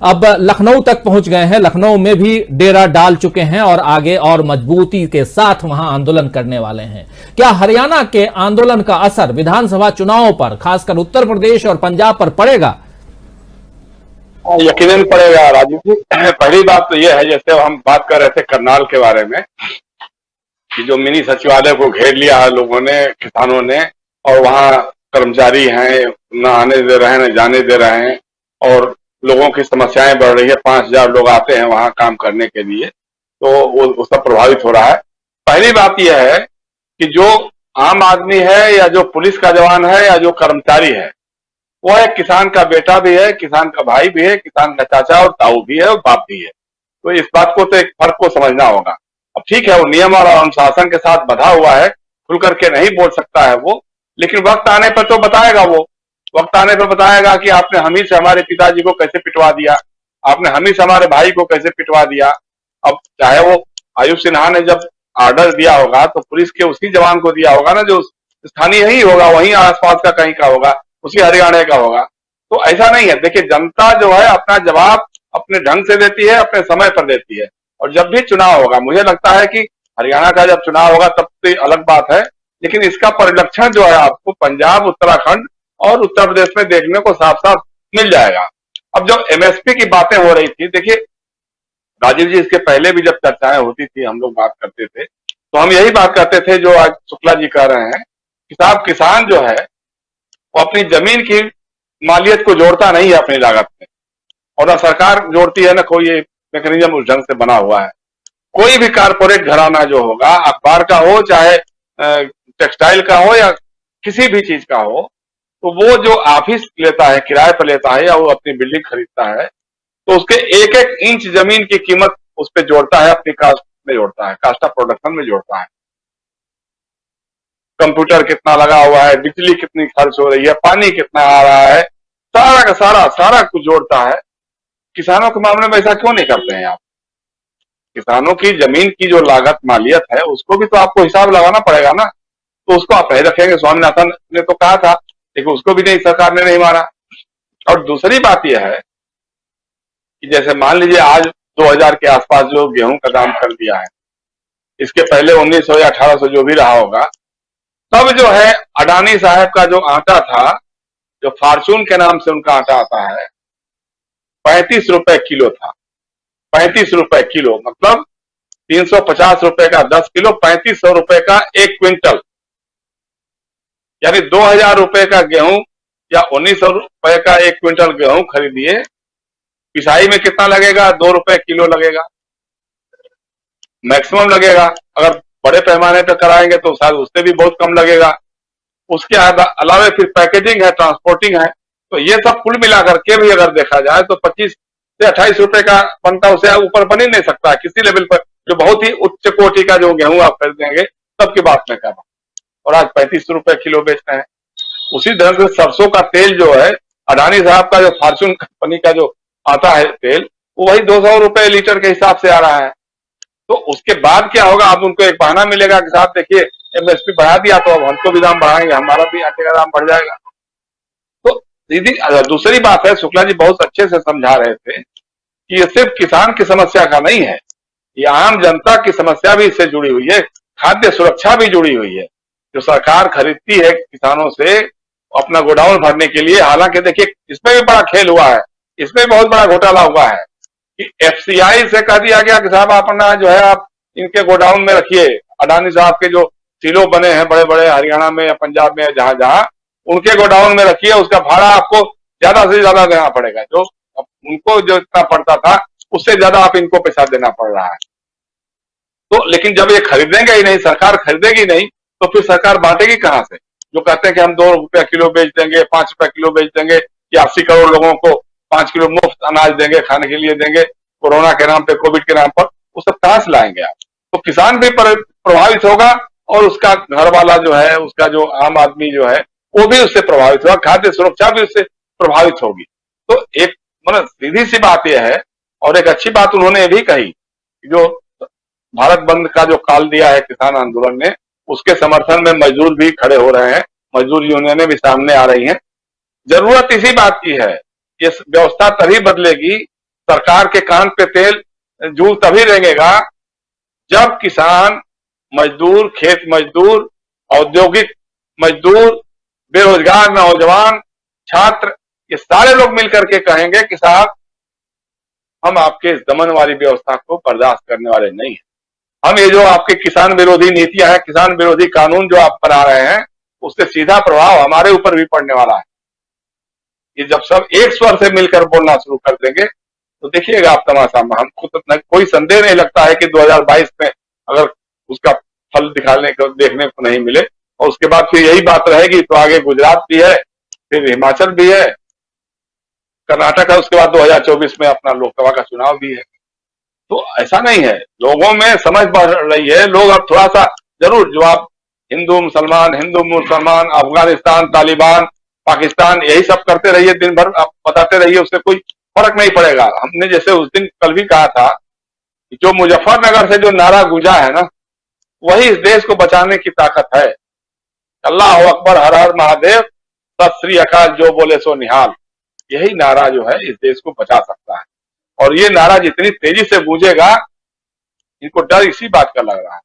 अब लखनऊ तक पहुंच गए हैं, लखनऊ में भी डेरा डाल चुके हैं और आगे और मजबूती के साथ वहां आंदोलन करने वाले हैं। क्या हरियाणा के आंदोलन का असर विधानसभा चुनावों पर, खासकर उत्तर प्रदेश और पंजाब पर पड़ेगा? यकीनन पड़ेगा राजीव जी। पहली बात तो यह है, जैसे हम बात कर रहे थे करनाल के बारे में, कि जो मिनी सचिवालय को घेर लिया है लोगों ने, किसानों ने, और वहाँ कर्मचारी हैं, न आने दे रहे हैं न जाने दे रहे हैं, और लोगों की समस्याएं बढ़ रही है। 5000 लोग आते हैं वहाँ काम करने के लिए, तो वो उससे प्रभावित हो रहा है। पहली बात यह है कि जो आम आदमी है या जो पुलिस का जवान है या जो कर्मचारी है, वो एक किसान का बेटा भी है, किसान का भाई भी है, किसान का चाचा और ताऊ भी है और बाप भी है। तो इस बात को, तो एक फर्क को समझना होगा। अब ठीक है, वो नियम और अनुशासन के साथ बंधा हुआ है, खुल करके नहीं बोल सकता है वो, लेकिन वक्त आने पर तो बताएगा। वो वक्त आने पर बताएगा कि आपने हम ही से हमारे पिताजी को कैसे पिटवा दिया, आपने हम ही से हमारे भाई को कैसे पिटवा दिया। अब चाहे वो आयुष सिन्हा ने जब ऑर्डर दिया होगा तो पुलिस के उसी जवान को दिया होगा ना, जो स्थानीय ही होगा, वहीं आसपास का कहीं का होगा, उसी हरियाणा का होगा। तो ऐसा नहीं है। देखिए, जनता जो है अपना जवाब अपने ढंग से देती है, अपने समय पर देती है। और जब भी चुनाव होगा, मुझे लगता है कि हरियाणा का जब चुनाव होगा तब तो अलग बात है, लेकिन इसका परिलक्षण जो है आपको पंजाब, उत्तराखंड और उत्तर प्रदेश में देखने को साफ साफ मिल जाएगा। अब जो एमएसपी की बातें हो रही थी, देखिए राजीव जी, इसके पहले भी जब चर्चाएं होती थी, हम लोग बात करते थे, तो हम यही बात करते थे जो आज शुक्ला जी कह रहे हैं कि साहब, किसान जो है वो अपनी जमीन की मालियत को जोड़ता नहीं है अपनी लागत में, और ना सरकार जोड़ती है, ना कोई मैकेनिज्म उस ढंग से बना हुआ है। कोई भी कारपोरेट घराना जो होगा, अखबार का हो चाहे टेक्सटाइल का हो या किसी भी चीज का हो, तो वो जो ऑफिस लेता है, किराए पर लेता है या वो अपनी बिल्डिंग खरीदता है, तो उसके एक एक इंच जमीन की कीमत उस पर जोड़ता है, अपनी कास्ट में जोड़ता है, कास्ट ऑफ प्रोडक्शन में जोड़ता है। कंप्यूटर कितना लगा हुआ है, बिजली कितनी खर्च हो रही है, पानी कितना आ रहा है, सारा का सारा कुछ जोड़ता है। किसानों के मामले में ऐसा क्यों नहीं करते हैं आप? किसानों की जमीन की जो लागत मालियत है, उसको भी तो आपको हिसाब लगाना पड़ेगा ना। तो उसको आप नहीं रखेंगे, स्वामीनाथन ने तो कहा था, लेकिन उसको भी नहीं, सरकार ने नहीं माना। और दूसरी बात यह है कि जैसे मान लीजिए आज 2000 के आसपास जो गेहूं का दाम कर दिया है, इसके पहले 1900 या 1800 जो भी रहा होगा, तब जो है अडानी साहब का जो आटा था, जो फॉर्चून के नाम से उनका आटा आता है, 35 रुपए किलो था। 35 रुपए किलो मतलब 350 रुपए का 10 किलो, 3500 रुपए का 1 क्विंटल, यानी 2000 रुपए का गेहूं या 1900 रुपए का 1 क्विंटल गेहूं खरीदिए, पिसाई में कितना लगेगा? 2 रुपए किलो लगेगा मैक्सिमम लगेगा। अगर बड़े पैमाने पर कराएंगे तो शायद उससे भी बहुत कम लगेगा। उसके अलावा फिर पैकेजिंग है, ट्रांसपोर्टिंग है, तो ये सब कुल मिलाकर के भी अगर देखा जाए तो 25 से 28 रुपए का बनता, उसे ऊपर बन ही नहीं सकता किसी लेवल पर। जो बहुत ही उच्च कोटि का जो गेहूं आप खरीदेंगे तब की बात में कर रहा हूं, और आज 35 रुपए किलो बेच रहे हैं। उसी तरह से सरसों का तेल जो है, अडानी साहब का जो फॉर्चून कंपनी का जो आता है तेल, वो वही 200 रुपए लीटर के हिसाब से आ रहा है। तो उसके बाद क्या होगा? अब उनको एक बहाना मिलेगा कि साहब देखिए एमएसपी बढ़ा दिया तो अब हमको भी दाम बढ़ाएंगे, हमारा भी आटे का दाम बढ़ जाएगा। तो दीदी दूसरी बात है, शुक्ला जी बहुत अच्छे से समझा रहे थे कि ये सिर्फ किसान की समस्या का नहीं है, ये आम जनता की समस्या भी इससे जुड़ी हुई है, खाद्य सुरक्षा भी जुड़ी हुई है। जो सरकार खरीदती है किसानों से अपना गोडाउन भरने के लिए, हालांकि देखिए इसमें भी बड़ा खेल हुआ है, इसमें बहुत बड़ा घोटाला हुआ है कि एफसीआई से कह दिया गया कि साहब अपना जो है आप इनके गोडाउन में रखिए, अडानी साहब के जो सिलो बने हैं बड़े बड़े हरियाणा में या पंजाब में, जहां जहां उनके गोडाउन में रखिए, उसका भाड़ा आपको ज्यादा से ज्यादा देना पड़ेगा। जो उनको जो इतना पड़ता था उससे ज्यादा आप इनको पैसा देना पड़ रहा है। तो लेकिन जब ये खरीदेंगे ही नहीं, सरकार खरीदेगी नहीं, तो फिर सरकार बांटेगी कहां से? जो कहते हैं कि हम 2 रुपया किलो बेच देंगे, 5 रुपया किलो बेच देंगे, या 80 करोड़ लोगों को 5 किलो मुफ्त अनाज देंगे, खाने के लिए देंगे, कोरोना के नाम पे, कोविड के नाम पर, वो सब कहां से लाएंगे आप? तो किसान भी प्रभावित होगा और उसका घर वाला जो है, उसका जो आम आदमी जो है वो भी उससे प्रभावित होगा, खाद्य सुरक्षा भी उससे प्रभावित होगी। तो एक मतलब सीधी सी बात यह है, और एक अच्छी बात उन्होंने ये भी कही, जो भारत बंद का जो काल दिया है किसान आंदोलन ने, उसके समर्थन में मजदूर भी खड़े हो रहे हैं, मजदूर यूनियनें भी सामने आ रही हैं। जरूरत इसी बात की है, ये व्यवस्था तभी बदलेगी, सरकार के कान पे तेल जूं तभी रेंगेगा जब किसान, मजदूर, खेत मजदूर, औद्योगिक मजदूर, बेरोजगार नौजवान, छात्र, ये सारे लोग मिलकर के कहेंगे कि साहब हम आपके इस दमन वाली व्यवस्था को बर्दाश्त करने वाले नहीं हैं। हम ये जो आपके किसान विरोधी नीतियां हैं, किसान विरोधी कानून जो आप बना रहे हैं, उससे सीधा प्रभाव हमारे ऊपर भी पड़ने वाला है। ये जब सब एक स्वर से मिलकर बोलना शुरू कर देंगे तो देखिएगा आप तमाशा। हमको तो कोई संदेह नहीं लगता है कि 2022 में अगर उसका फल दिखाने को देखने को नहीं मिले, और उसके बाद फिर यही बात रहेगी तो आगे गुजरात भी है, फिर हिमाचल भी है, कर्नाटक है, उसके बाद 2024 में अपना लोकसभा का चुनाव भी है। तो ऐसा नहीं है, लोगों में समझ बढ़ रही है। लोग अब थोड़ा सा जरूर, जो आप हिंदू मुसलमान, अफगानिस्तान, तालिबान, पाकिस्तान, यही सब करते रहिए, दिन भर आप बताते रहिए, उससे कोई फर्क नहीं पड़ेगा। हमने जैसे उस दिन कल भी कहा था, जो मुजफ्फरनगर से जो नारा गूंजा है ना, वही इस देश को बचाने की ताकत है। अल्लाह अकबर, हर हर महादेव, सत श्री अकाल, जो बोले सो निहाल, यही नारा जो है इस देश को बचा सकता है। और ये नारा जितनी तेजी से गूंजेगा, इनको डर इसी बात का लग रहा है,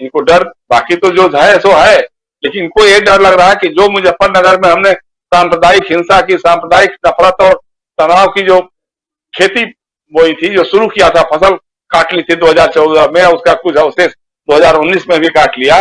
इनको डर, बाकी तो जो है सो है, लेकिन इनको ये डर लग रहा है कि जो मुजफ्फरनगर में हमने सांप्रदायिक हिंसा की, सांप्रदायिक नफरत और तनाव की जो खेती बोई थी, जो शुरू किया था, फसल काट ली थी 2014 में, उसका कुछ अवशेष 2019 में भी काट लिया,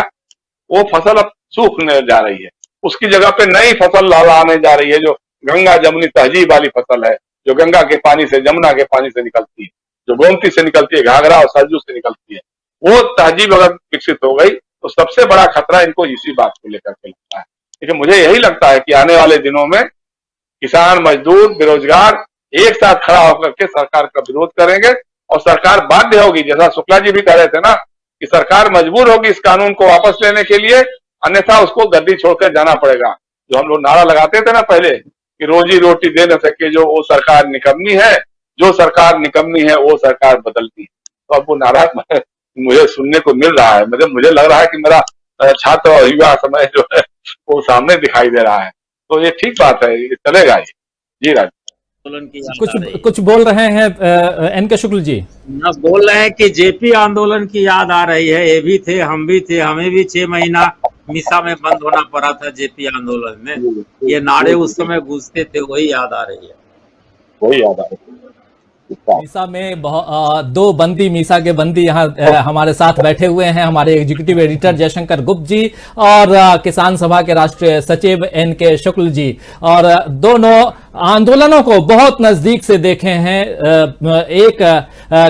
वो फसल अब सूखने जा रही है। उसकी जगह पे नई फसल लहराने जा रही है, जो गंगा जमुनी तहजीब वाली फसल है, जो गंगा के पानी से, जमुना के पानी से निकलती है, जो गोमती से निकलती है, घाघरा और सरजू से निकलती है। वो तहजीब अगर विकसित हो गई तो सबसे बड़ा खतरा इनको इसी बात को लेकर के लगता है। लेकिन मुझे यही लगता है कि आने वाले दिनों में किसान, मजदूर, बेरोजगार एक साथ खड़ा होकर के सरकार का विरोध करेंगे, और सरकार बाध्य होगी, जैसा शुक्ला जी भी कह रहे थे ना, कि सरकार मजबूर होगी इस कानून को वापस लेने के लिए, अन्यथा उसको गद्दी छोड़कर जाना पड़ेगा। जो हम लोग नारा लगाते थे ना पहले कि रोजी रोटी दे न सके जो, वो सरकार निकम्मी है, जो सरकार निकम्मी है वो सरकार बदलती है। तो अब वो नारा मुझे सुनने को मिल रहा है, मुझे लग रहा है कि मेरा छात्र और युवा समय जो है वो सामने दिखाई दे रहा है। तो ये ठीक बात है, ये चलेगा ये। जी राज कुछ बोल रहे हैं एन.के. शुक्ल जी ना, बोल रहे हैं कि जेपी आंदोलन की याद आ रही है। ये भी थे, हम भी थे, हमें भी 6 महीना मिसा में बंद होना पड़ा था जेपी आंदोलन में। ये नारे उस समय गूंजते थे, वही याद आ रही है, वही याद आ रही है। मीसा में दो बंदी, मीसा के बंदी यहाँ हमारे साथ बैठे हुए हैं, हमारे एग्जीक्यूटिव एडिटर जयशंकर गुप्त जी और किसान सभा के राष्ट्रीय सचिव NK शुक्ल जी। और दोनों आंदोलनों को बहुत नजदीक से देखे हैं। एक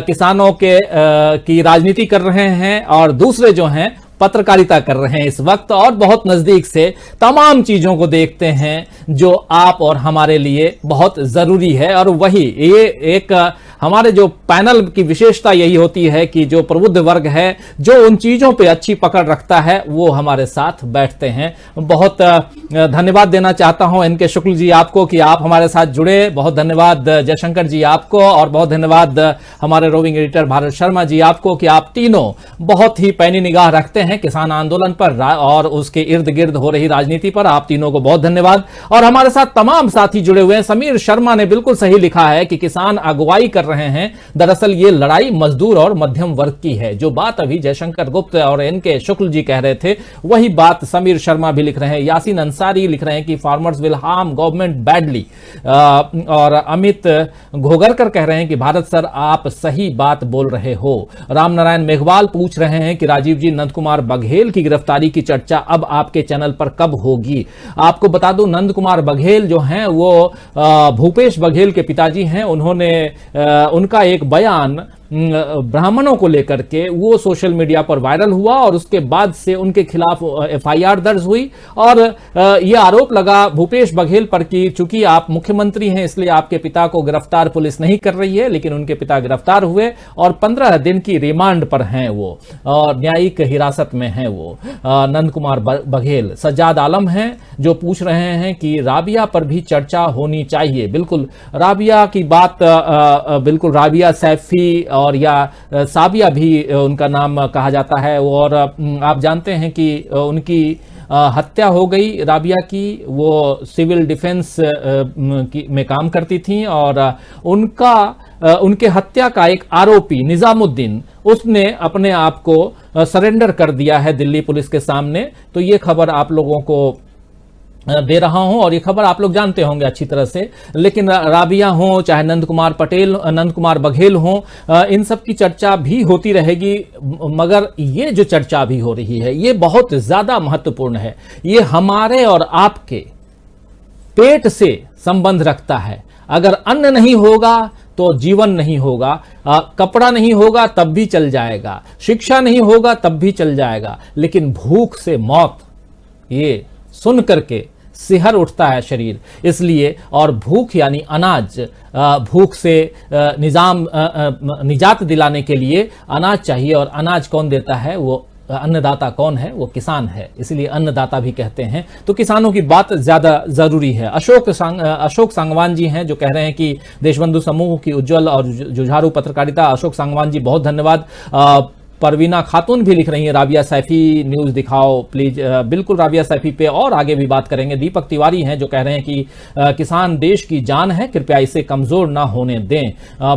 किसानों के की राजनीति कर रहे हैं और दूसरे जो हैं पत्रकारिता कर रहे हैं इस वक्त, और बहुत नजदीक से तमाम चीजों को देखते हैं जो आप और हमारे लिए बहुत जरूरी है। और वही ये एक हमारे जो पैनल की विशेषता यही होती है कि जो प्रबुद्ध वर्ग है, जो उन चीजों पे अच्छी पकड़ रखता है, वो हमारे साथ बैठते हैं। बहुत धन्यवाद देना चाहता हूं NK शुक्ल जी आपको कि आप हमारे साथ जुड़े। बहुत धन्यवाद जयशंकर जी आपको, और बहुत धन्यवाद हमारे रोविंग एडिटर भारत शर्मा जी आपको कि आप तीनों बहुत ही पैनी निगाह रखते हैं किसान आंदोलन पर और उसके इर्द गिर्द हो रही राजनीति पर। आप तीनों को बहुत धन्यवाद। और हमारे साथ तमाम साथी जुड़े हुए हैं। समीर शर्मा ने बिल्कुल सही लिखा है कि किसान अगुवाई कर रहे हैं, दरअसल ये लड़ाई मजदूर और मध्यम वर्ग की है। जो बात अभी जयशंकर गुप्त और NK शुक्ल जी कह रहे थे, वही बात समीर शर्मा भी लिख रहे हैं। यासीन अंसारी लिख रहे हैं कि farmers will harm government badly. और अमित घोगरकर कह रहे हैं कि भारत सर आप सही बात बोल रहे हो। रामनारायण मेघवाल पूछ रहे हैं कि राजीव जी, नंद कुमार बघेल की गिरफ्तारी की चर्चा अब आपके चैनल पर कब होगी? आपको बता दूं, नंद कुमार बघेल जो हैं वो भूपेश बघेल के पिताजी हैं। उन्होंने उनका एक बयान ब्राह्मणों को लेकर के वो सोशल मीडिया पर वायरल हुआ और उसके बाद से उनके खिलाफ FIR दर्ज हुई और यह आरोप लगा भूपेश बघेल पर कि चूंकि आप मुख्यमंत्री हैं इसलिए आपके पिता को गिरफ्तार पुलिस नहीं कर रही है। लेकिन उनके पिता गिरफ्तार हुए और 15 दिन की रिमांड पर हैं वो, और न्यायिक हिरासत में हैं वो। नंद कुमार बघेल सज्जाद आलम हैं जो पूछ रहे हैं कि राबिया पर भी चर्चा होनी चाहिए। बिल्कुल राबिया की बात, बिल्कुल राबिया सैफी और या साबिया भी उनका नाम कहा जाता है। और आप जानते हैं कि उनकी हत्या हो गई राबिया की। वो सिविल डिफेंस में काम करती थी और उनके हत्या का एक आरोपी निजामुद्दीन, उसने अपने आप को सरेंडर कर दिया है दिल्ली पुलिस के सामने। तो ये खबर आप लोगों को दे रहा हूं और ये खबर आप लोग जानते होंगे अच्छी तरह से। लेकिन राबिया हो चाहे नंद कुमार बघेल हो, इन सब की चर्चा भी होती रहेगी। मगर ये जो चर्चा भी हो रही है ये बहुत ज्यादा महत्वपूर्ण है। ये हमारे और आपके पेट से संबंध रखता है। अगर अन्न नहीं होगा तो जीवन नहीं होगा, कपड़ा नहीं होगा तब भी चल जाएगा, शिक्षा नहीं होगा तब भी चल जाएगा, लेकिन भूख से मौत, ये सुन करके सिहर उठता है शरीर। इसलिए, और भूख यानी अनाज, भूख से निजात दिलाने के लिए अनाज चाहिए। और अनाज कौन देता है? वो अन्नदाता कौन है? वो किसान है। इसलिए अन्नदाता भी कहते हैं। तो किसानों की बात ज्यादा जरूरी है। अशोक सांगवान जी हैं जो कह रहे हैं कि देशबंधु समूह की उज्जवल और जुझारू पत्रकारिता। अशोक सांगवान जी बहुत धन्यवाद। परवीना खातून भी लिख रही है राबिया सैफी न्यूज दिखाओ प्लीज। बिल्कुल राबिया सैफी पे और आगे भी बात करेंगे। दीपक तिवारी हैं जो कह रहे हैं कि किसान देश की जान है, कृपया इसे कमजोर ना होने दें।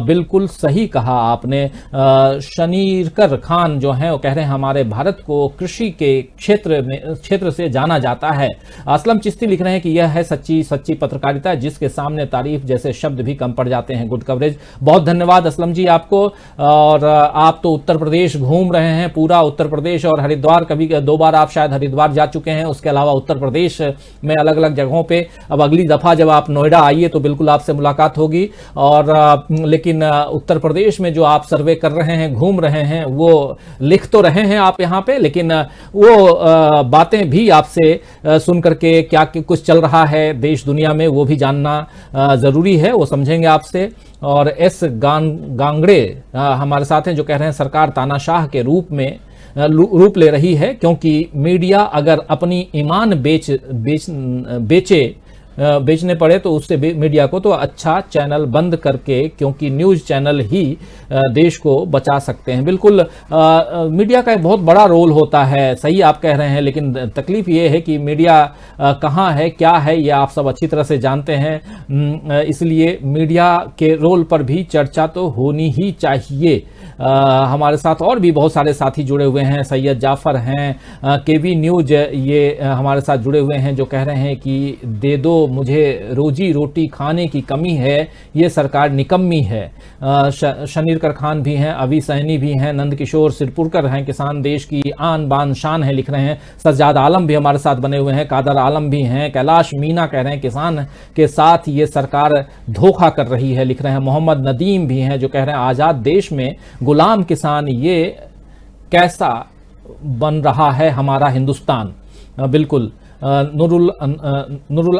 बिल्कुल सही कहा आपने। शनीरकर खान जो हैं वो कह रहे हैं हमारे भारत को कृषि के क्षेत्र से जाना जाता है। असलम चिश्ती लिख रहे हैं कि यह है सच्ची पत्रकारिता जिसके सामने तारीफ जैसे शब्द भी कम पड़ जाते हैं। Good coverage. बहुत धन्यवाद असलम जी आपको। और आप तो उत्तर प्रदेश घूम रहे हैं, पूरा उत्तर प्रदेश और हरिद्वार। कभी 2 बार आप शायद हरिद्वार जा चुके हैं। उसके अलावा उत्तर प्रदेश में अलग अलग जगहों पे। अब अगली दफा जब आप नोएडा आइए तो बिल्कुल आपसे मुलाकात होगी। और लेकिन उत्तर प्रदेश में जो आप सर्वे कर रहे हैं, घूम रहे हैं, वो लिख तो रहे हैं आप यहाँ पे, लेकिन वो बातें भी आपसे सुन करके क्या कुछ चल रहा है देश दुनिया में वो भी जानना जरूरी है। वो समझेंगे आपसे। और एस गांगड़े हमारे साथ हैं जो कह रहे हैं सरकार तानाशाह के रूप ले रही है, क्योंकि मीडिया अगर अपनी ईमान बेचने पड़े तो उससे मीडिया को तो अच्छा चैनल बंद करके, क्योंकि न्यूज चैनल ही देश को बचा सकते हैं। बिल्कुल मीडिया का एक बहुत बड़ा रोल होता है, सही आप कह रहे हैं। लेकिन तकलीफ ये है कि मीडिया कहाँ है, क्या है, ये आप सब अच्छी तरह से जानते हैं। इसलिए मीडिया के रोल पर भी चर्चा तो होनी ही चाहिए। हमारे साथ और भी बहुत सारे साथी जुड़े हुए हैं। सैयद जाफर हैं, केवी न्यूज ये हमारे साथ जुड़े हुए हैं जो कह रहे हैं कि दे दो मुझे रोजी रोटी खाने की कमी है, ये सरकार निकम्मी है। शनीरकर खान भी हैं, अभी सहनी भी हैं, नंद किशोर सिरपुरकर हैं, किसान देश की आन बान शान है, लिख रहे हैं। सज्जाद आलम भी हमारे साथ बने हुए हैं, कादर आलम भी हैं, कैलाश मीना कह रहे हैं किसान के साथ ये सरकार धोखा कर रही है, लिख रहे हैं। मोहम्मद नदीम भी हैं जो कह रहे हैं आजाद देश में गुलाम किसान, ये कैसा बन रहा है हमारा हिंदुस्तान। बिल्कुल। नूरुल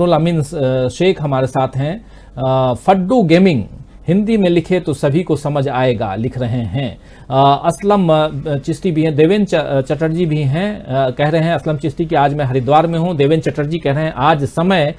अमीन शेख हमारे साथ हैं। फड्डू गेमिंग हिंदी में लिखे तो सभी को समझ आएगा, लिख रहे हैं। असलम चिश्ती भी हैं, देवेंद्र चटर्जी भी हैं, कह रहे हैं असलम चिश्ती कि आज मैं हरिद्वार में हूं। देवेंद्र चटर्जी कह रहे हैं आज समय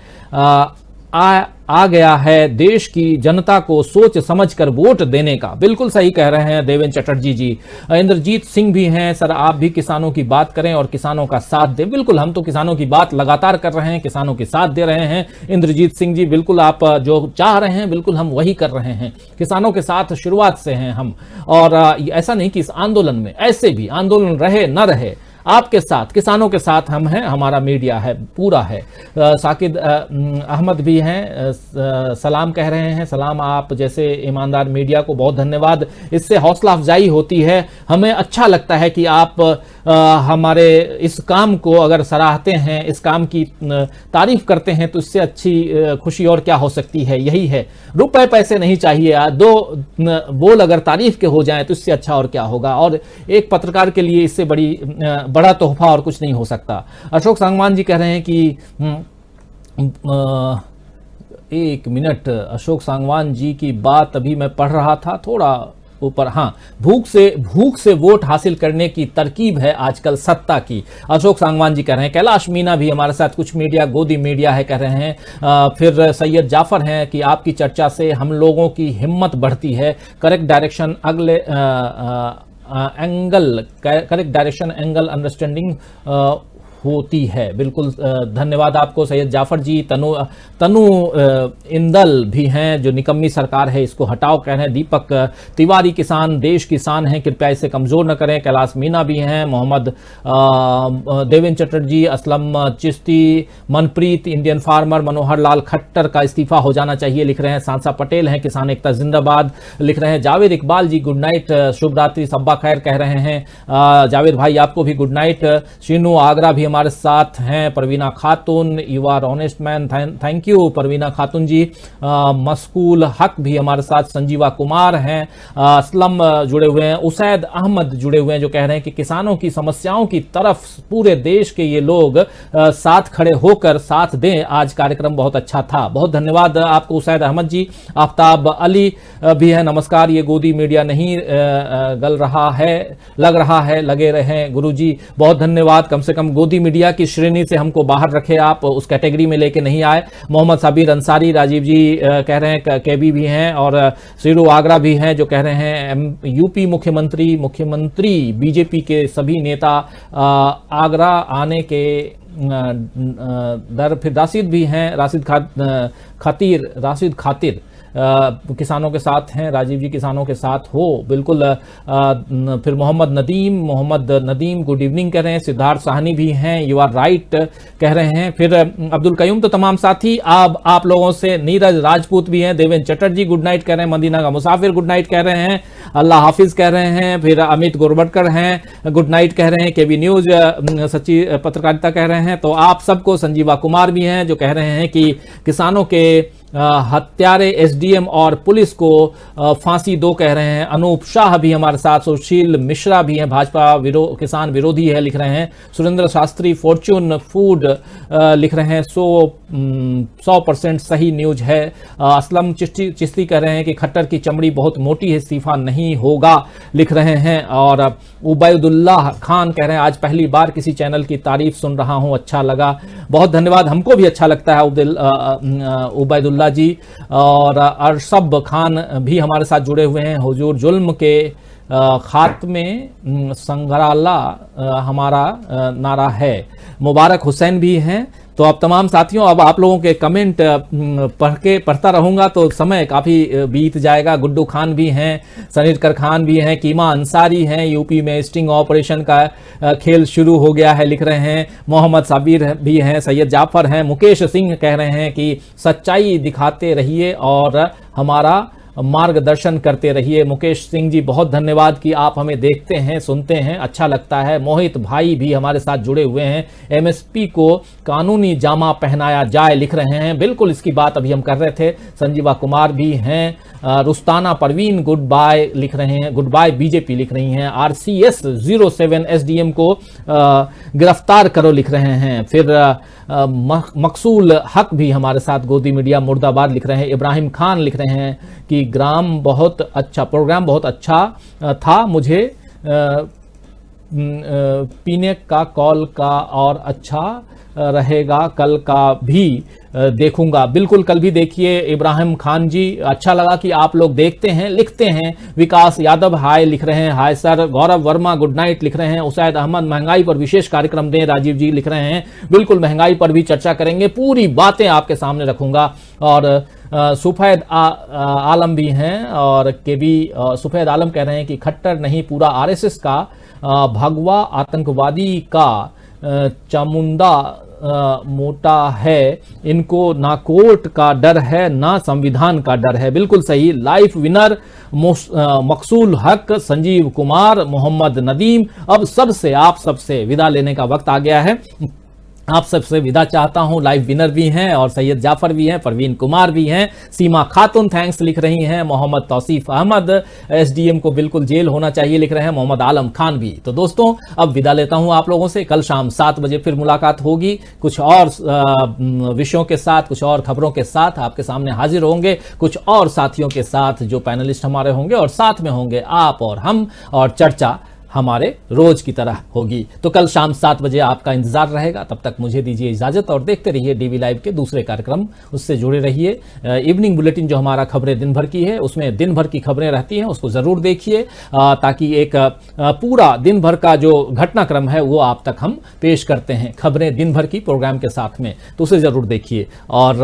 आ गया है देश की जनता को सोच समझकर वोट देने का। बिल्कुल सही कह रहे हैं देवेंद्र चटर्जी जी। इंद्रजीत सिंह भी हैं, सर आप भी किसानों की बात करें और किसानों का साथ दें। बिल्कुल, हम तो किसानों की बात लगातार कर रहे हैं, किसानों के साथ दे रहे हैं। इंद्रजीत सिंह जी बिल्कुल आप जो चाह रहे हैं बिल्कुल हम वही कर रहे हैं, किसानों के साथ शुरुआत से हैं हम। और ऐसा नहीं कि इस आंदोलन में, ऐसे भी आंदोलन रहे न रहे, आपके साथ, किसानों के साथ हम हैं, हमारा मीडिया है, पूरा है। साकिद अहमद भी हैं, सलाम कह रहे हैं। सलाम आप जैसे ईमानदार मीडिया को बहुत धन्यवाद, इससे हौसला अफजाई होती है, हमें अच्छा लगता है कि आप हमारे इस काम को अगर सराहते हैं, इस काम की तारीफ करते हैं, तो इससे अच्छी खुशी और क्या हो सकती है। यही है, रुपए पैसे नहीं चाहिए, दो बोल अगर तारीफ के हो जाएं तो इससे अच्छा और क्या होगा। और एक पत्रकार के लिए इससे बड़ा तोहफा और कुछ नहीं हो सकता। अशोक सांगवान जी कह रहे हैं कि एक मिनट, अशोक सांगवान जी की बात अभी मैं पढ़ रहा था, थोड़ा ऊपर। हाँ, भूख से वोट हासिल करने की तरकीब है आजकल सत्ता की, अशोक सांगवान जी कह रहे हैं। कैलाश मीना भी हमारे साथ, कुछ मीडिया गोदी मीडिया है, कह रहे हैं। फिर सैयद जाफर हैं कि आपकी चर्चा से हम लोगों की हिम्मत बढ़ती है, करेक्ट डायरेक्शन एंगल अंडरस्टैंडिंग होती है। बिल्कुल धन्यवाद आपको सैयद जाफर जी। तनु इंदल भी हैं जो निकम्मी सरकार है इसको हटाओ कह रहे हैं। दीपक तिवारी किसान देश किसान हैं, कृपया इसे कमजोर न करें। कैलाश मीना भी हैं। मोहम्मद देवेंद्र चटर्जी, असलम चिश्ती, मनप्रीत इंडियन फार्मर, मनोहर लाल खट्टर का इस्तीफा हो जाना चाहिए, लिख रहे हैं। सांसा पटेल हैं, किसान एकता जिंदाबाद, लिख रहे हैं। जावेद इकबाल जी गुड नाइट, शुभ रात्रि, सब्बा खैर कह रहे हैं। जावेद भाई आपको भी गुड नाइट। शीनू आगरा भी हमारे साथ हैं। Parveena Khatoon, you are honest man, thank you Parveena Khatoon ji. मस्कूल हक भी हमारे साथ। संजीवा कुमार हैं, असलम जुड़े हुए हैं। उसैद अहमद जुड़े हुए हैं जो कह रहे हैं कि किसानों की समस्याओं की तरफ पूरे देश के ये लोग साथ खड़े होकर साथ दें। आज कार्यक्रम बहुत अच्छा था, बहुत धन्यवाद आपको उसैद अहमद जी। आफ्ताब अली भी है, नमस्कार। ये गोदी मीडिया नहीं गल रहा है, लग रहा है, लगे रहे गुरुजी, बहुत धन्यवाद। कम से कम गोदी मीडिया की श्रेणी से हमको बाहर रखे आप, उस कैटेगरी में लेके नहीं आए। मोहम्मद साबिर अंसारी, राजीव जी कह रहे हैं, केबी भी हैं और सीरू आगरा भी हैं जो कह रहे हैं यूपी मुख्यमंत्री बीजेपी के सभी नेता आगरा आने के दर। फिर राशिद भी हैं, राशिद खातिर किसानों के साथ हैं। राजीव जी किसानों के साथ हो, बिल्कुल। फिर मोहम्मद नदीम गुड इवनिंग कह रहे हैं। सिद्धार्थ साहनी भी हैं, यू आर राइट कह रहे हैं। फिर अब्दुल कयूम तो तमाम साथी अब आप लोगों से। नीरज राजपूत भी हैं। देवेंद्र चटर्जी गुड नाइट कह रहे हैं। मदीना का मुसाफिर गुड नाइट कह रहे हैं। अल्लाह हाफिज कह रहे हैं। फिर अमित गोरबटकर हैं, गुड नाइट कह रहे हैं। केबी न्यूज सच्ची पत्रकारिता कह रहे हैं। तो आप सबको, संजीवा कुमार भी हैं जो कह रहे हैं कि किसानों के हत्यारे एसडीएम और पुलिस को फांसी दो कह रहे हैं। अनूप शाह भी हमारे साथ। सुशील मिश्रा भी हैं, भाजपा किसान विरोधी है, लिख रहे हैं। सुरेंद्र शास्त्री फॉर्च्यून फूड लिख रहे हैं 100% सही न्यूज है। असलम चिश्ती कह रहे हैं कि खट्टर की चमड़ी बहुत मोटी है, इस्तीफा नहीं होगा, लिख रहे हैं। और उबैदुल्लाह खान कह रहे हैं आज पहली बार किसी चैनल की तारीफ सुन रहा हूं, अच्छा लगा, बहुत धन्यवाद, हमको भी अच्छा लगता है उबैदुल्लाह जी। और अरशब खान भी हमारे साथ जुड़े हुए हैं। हुजूर जुल्म के खात्मे संघराला हमारा नारा है। मुबारक हुसैन भी हैं। तो अब तमाम साथियों, अब आप लोगों के कमेंट पढ़ता रहूंगा तो समय काफी बीत जाएगा। गुड्डू खान भी हैं, सनीरकर खान भी हैं, कीमा अंसारी हैं, यूपी में स्टिंग ऑपरेशन का खेल शुरू हो गया है लिख रहे हैं। मोहम्मद साबिर भी हैं, सैयद जाफर हैं, मुकेश सिंह कह रहे हैं कि सच्चाई दिखाते रहिए और हमारा मार्गदर्शन करते रहिए। मुकेश सिंह जी बहुत धन्यवाद कि आप हमें देखते हैं, सुनते हैं, अच्छा लगता है। मोहित भाई भी हमारे साथ जुड़े हुए हैं। एमएसपी को कानूनी जामा पहनाया जाए लिख रहे हैं, बिल्कुल इसकी बात अभी हम कर रहे थे। संजीवा कुमार भी हैं। रुस्ताना परवीन गुड बाय लिख रहे हैं, गुड बाय बीजेपी लिख रही हैं। RCS 07 SDM को गिरफ्तार करो लिख रहे हैं। फिर मकसूल हक भी हमारे साथ गोदी मीडिया मुर्दाबाद लिख रहे हैं। इब्राहिम खान लिख रहे हैं कि प्रोग्राम बहुत अच्छा था, मुझे पीने का कॉल का और अच्छा रहेगा, कल का भी देखूंगा। बिल्कुल कल भी देखिए इब्राहिम खान जी, अच्छा लगा कि आप लोग देखते हैं, लिखते हैं। विकास यादव हाय लिख रहे हैं, हाय सर। गौरव वर्मा गुड नाइट लिख रहे हैं। उसैद अहमद महंगाई पर विशेष कार्यक्रम दें राजीव जी लिख रहे हैं। बिल्कुल महंगाई पर भी चर्चा करेंगे, पूरी बातें आपके सामने रखूंगा। और सुफैद आलम भी हैं और केबी सुफैद आलम कह रहे हैं कि खट्टर नहीं, पूरा RSS का भगवा आतंकवादी का चामुंडा मोटा है, इनको ना कोर्ट का डर है ना संविधान का डर है। बिल्कुल सही। लाइफ विनर मकसूल हक, संजीव कुमार, मोहम्मद नदीम। अब सबसे आप सबसे विदा लेने का वक्त आ गया है। आप सबसे विदा चाहता हूं। लाइव विनर भी हैं और सैयद जाफर भी हैं, परवीन कुमार भी हैं, सीमा खातून थैंक्स लिख रही हैं, मोहम्मद तौसीफ अहमद SDM को बिल्कुल जेल होना चाहिए लिख रहे हैं, मोहम्मद आलम खान भी। तो दोस्तों अब विदा लेता हूं आप लोगों से। कल शाम 7 बजे फिर मुलाकात होगी, कुछ और विषयों के साथ, कुछ और खबरों के साथ आपके सामने हाजिर होंगे, कुछ और साथियों के साथ जो पैनलिस्ट हमारे होंगे, और साथ में होंगे आप और हम, और चर्चा हमारे रोज की तरह होगी। तो कल शाम 7 बजे आपका इंतजार रहेगा। तब तक मुझे दीजिए इजाजत और देखते रहिए DV लाइव के दूसरे कार्यक्रम, उससे जुड़े रहिए। इवनिंग बुलेटिन जो हमारा खबरें दिन भर की है, उसमें दिन भर की खबरें रहती हैं, उसको जरूर देखिए ताकि एक पूरा दिन भर का जो घटनाक्रम है वो आप तक हम पेश करते हैं, खबरें दिन भर की प्रोग्राम के साथ में, तो उसे जरूर देखिए। और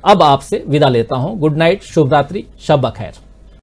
अब आपसे विदा लेता हूं। गुड नाइट, शुभ रात्रि, शब बखैर।